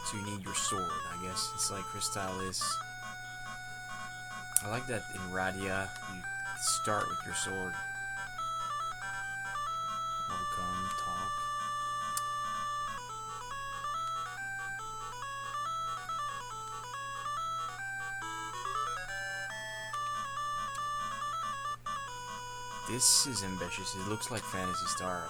So you need your sword, I guess. It's like Crystallis. I like that in Radia, you start with your sword. Welcome, talk. This is ambitious. It looks like Phantasy Star.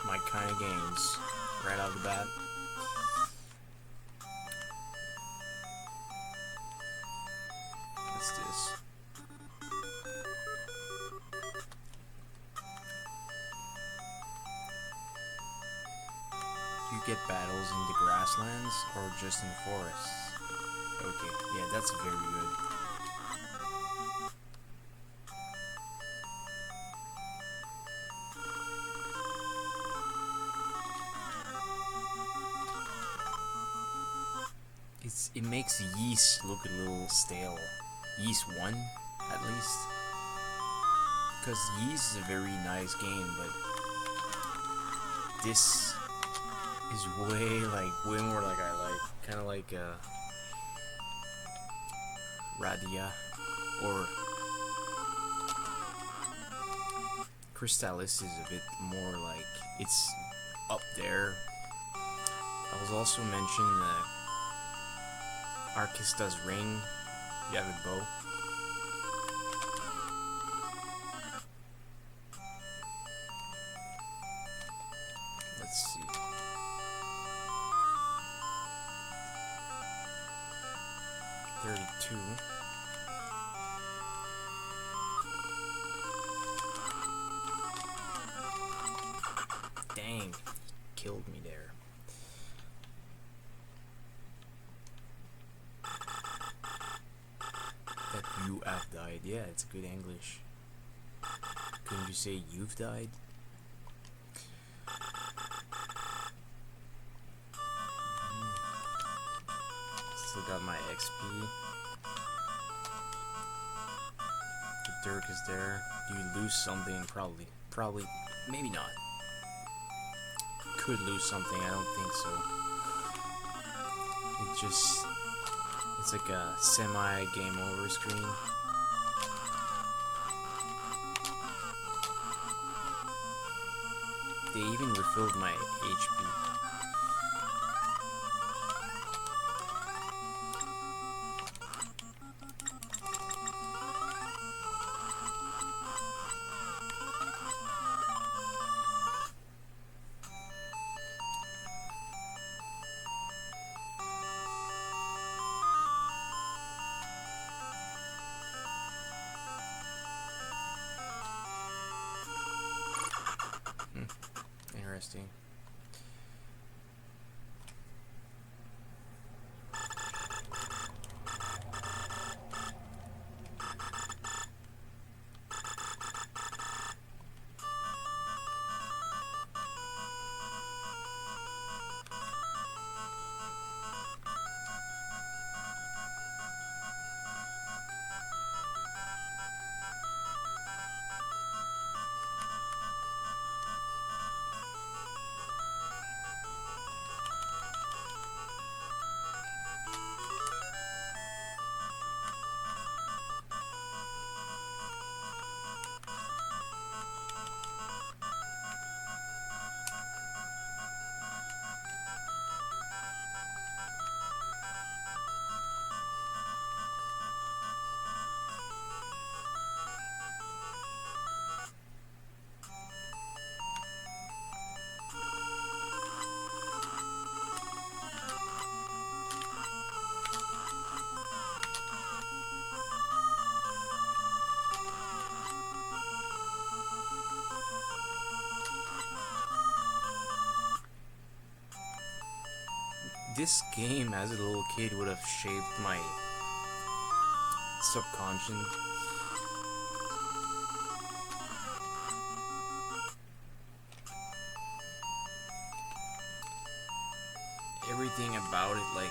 My kind of games, right out of the bat. What's this? You get battles in the grasslands or just in forests? Okay, yeah, that's very good. It makes yeast look a little stale. Yeast 1, at least. Because yeast is a very nice game, but this is way more like I like. Kind of like Radia or Crystallis is a bit more like, it's up there. I was also mentioned Arkista's ring. You have a bow. Let's see. $32. Dang, killed me there. That you have died. Yeah, it's good English. Couldn't you say you've died? Still got my XP. The Dirk is there. Do you lose something? Probably. Maybe not. Could lose something. I don't think so. It's like a semi-game over screen. They even refilled my HP. Interesting. This game, as a little kid, would have shaped my subconscious. Everything about it, like,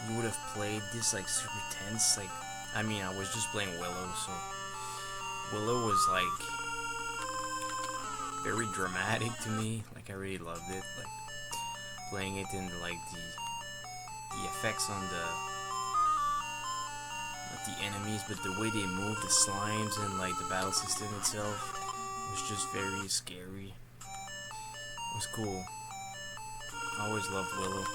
you would have played this, like, super tense. Like, I mean, I was just playing Willow, so Willow was, like, very dramatic to me. Like, I really loved it. Like, playing it in, like, the effects on the, not the enemies, but the way they move the slimes and, like, the battle system itself was just very scary. It was cool. I always loved Willow.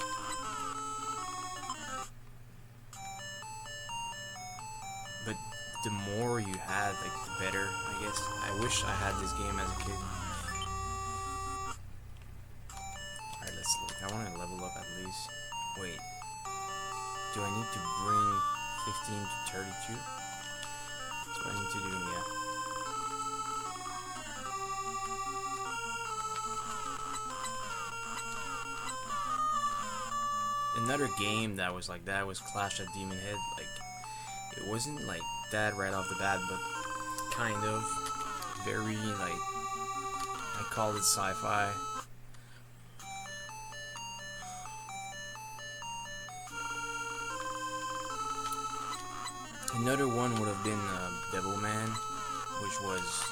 But the more you had, like, the better, I guess. I wish I had this game as a kid. Alright, let's look. I want to level up at least. Wait. Do I need to bring 15 to 32? That's what I need to do, yeah. Another game that was like that was Clash at Demon Head. Like, it wasn't like that right off the bat, but kind of very, like, I call it sci-fi. Another one would have been Devilman, which was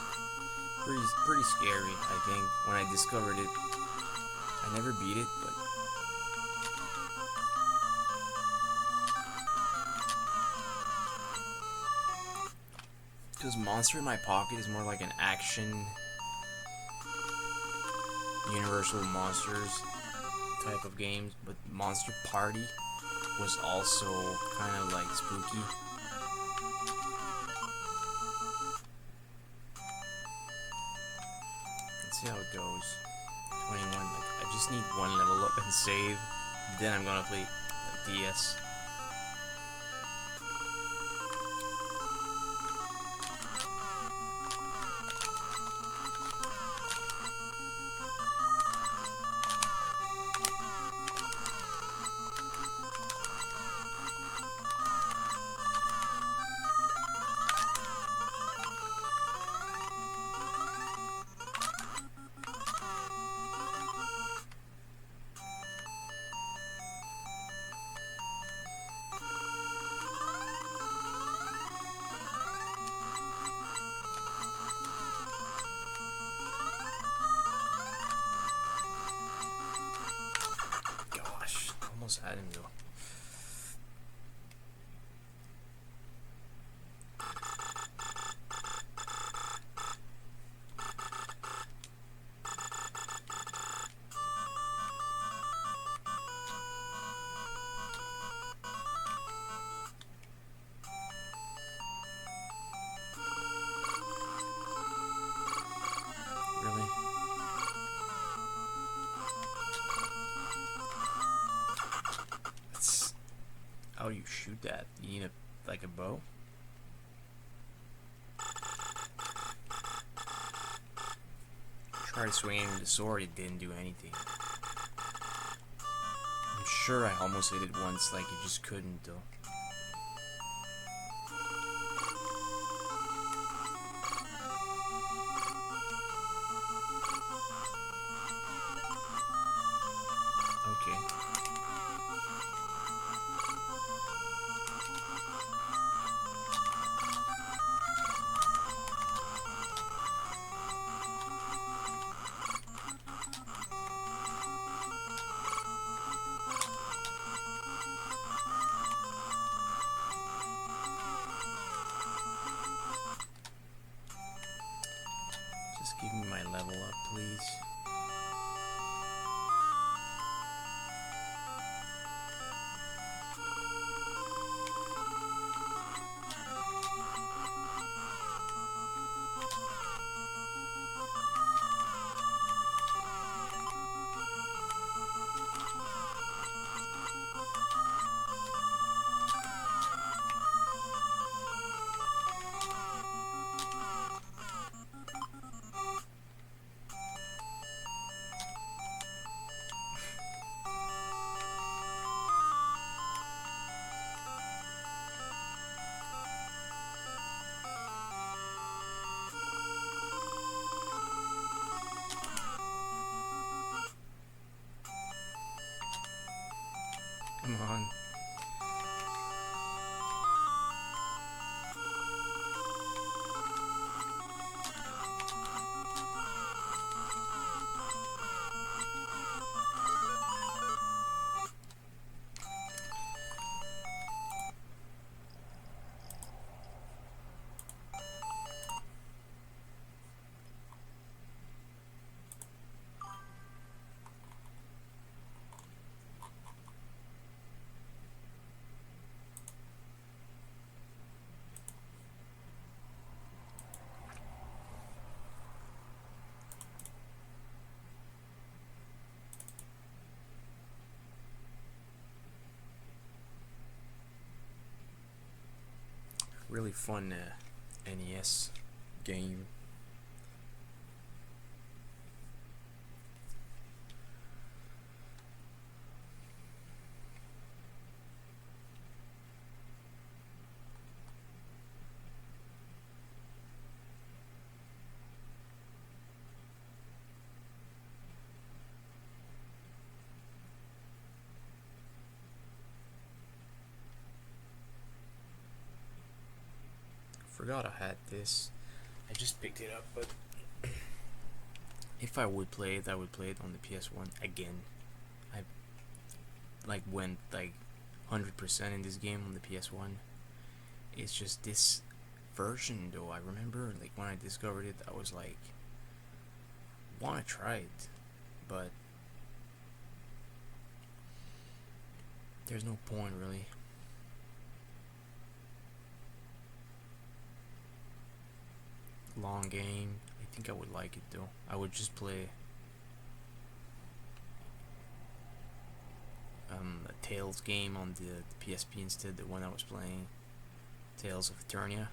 pretty scary. I think when I discovered it, I never beat it, but because Monster in My Pocket is more like an action, Universal Monsters type of games, but Monster Party was also kind of like spooky. Let's see how it goes. 21. Like, I just need one level up and save. Then I'm gonna play like DS. Almost had him though. Really? How do you shoot that? You need like a bow? Tried swinging with the sword, it didn't do anything. I'm sure I almost hit it once, like it just couldn't though. Okay. Just give me my level up, please. Come on. Really fun NES game. Forgot I had this. I just picked it up, but if I would play it, I would play it on the PS1 again. I went 100% in this game on the PS1. It's just this version though. I remember when I discovered it, I was like, wanna try it, but there's no point really. Long game. I think I would like it though. I would just play a Tales game on the PSP instead, the one I was playing, Tales of Eternia.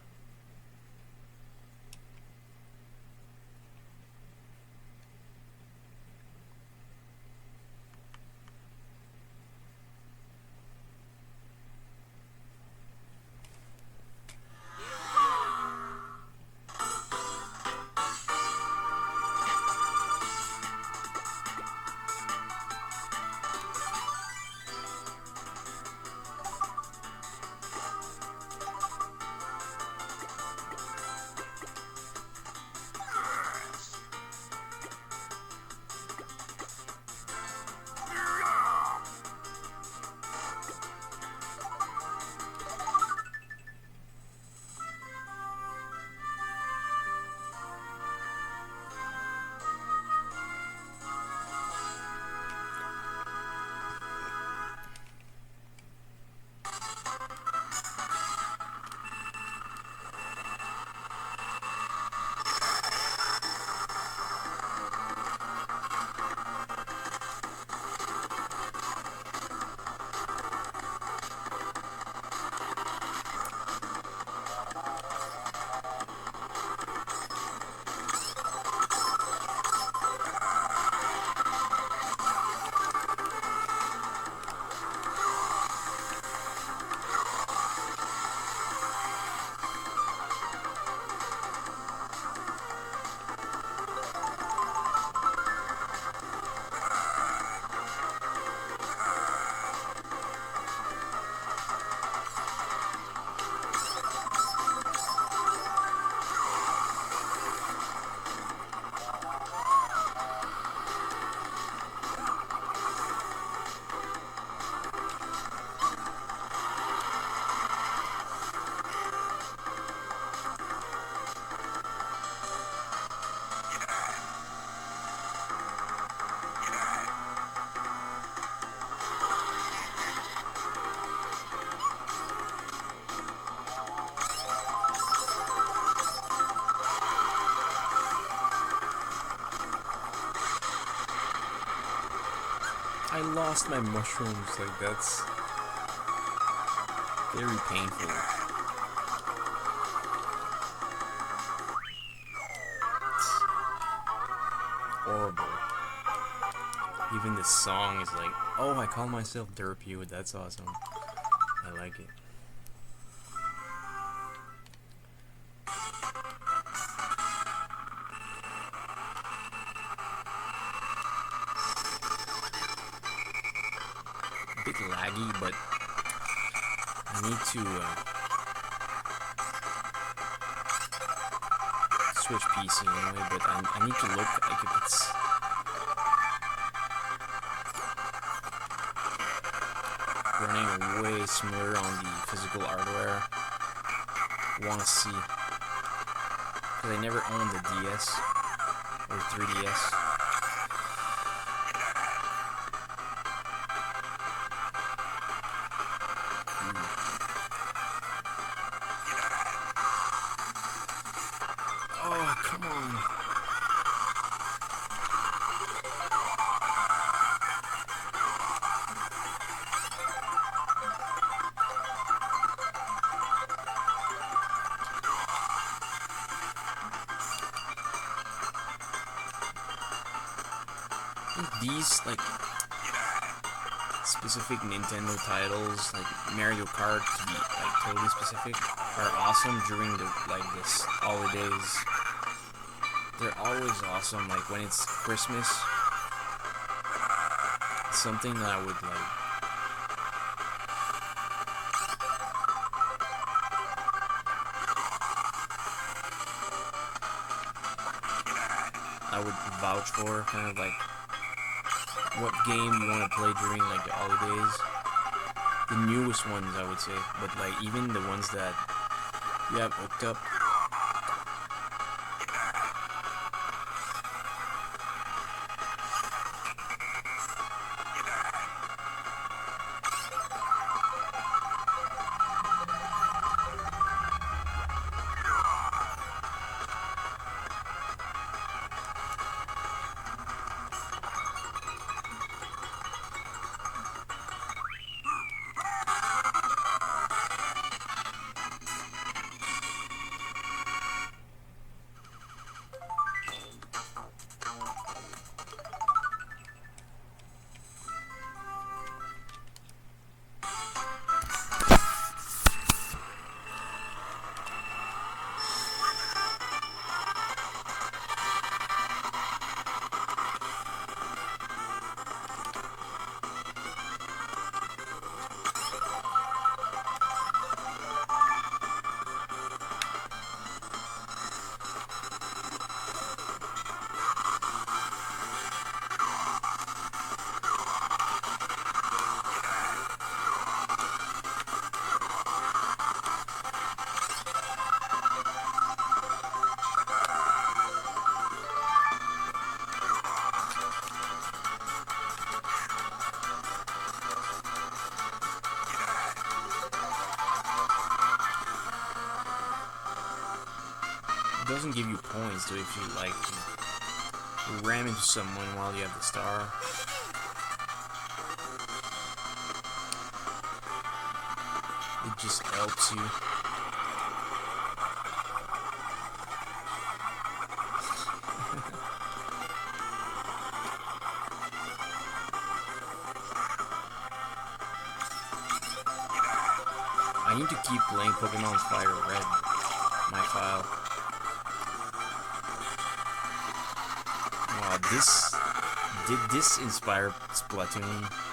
I lost my mushrooms. That's very painful. Horrible. Even the song is like, oh, I call myself Derpy. That's awesome. I like it. bit laggy, but I need to switch PC anyway, but I need to look like if it's running way smoother on the physical hardware. Want to see, because I never owned the DS or 3DS. Oh, come on. These, like, specific Nintendo titles, like Mario Kart, to be, like, totally specific, are awesome during the, like, this holidays. They're always awesome, like, when it's Christmas. It's something that I would, like, vouch for, kind of like what game you want to play during like the holidays. The newest ones, I would say, but like even the ones that you have hooked up. It doesn't give you points, though, if you like ram into someone while you have the star. It just helps you. I need to keep playing Pokemon Fire Red, my file. Wow, did this inspire Splatoon?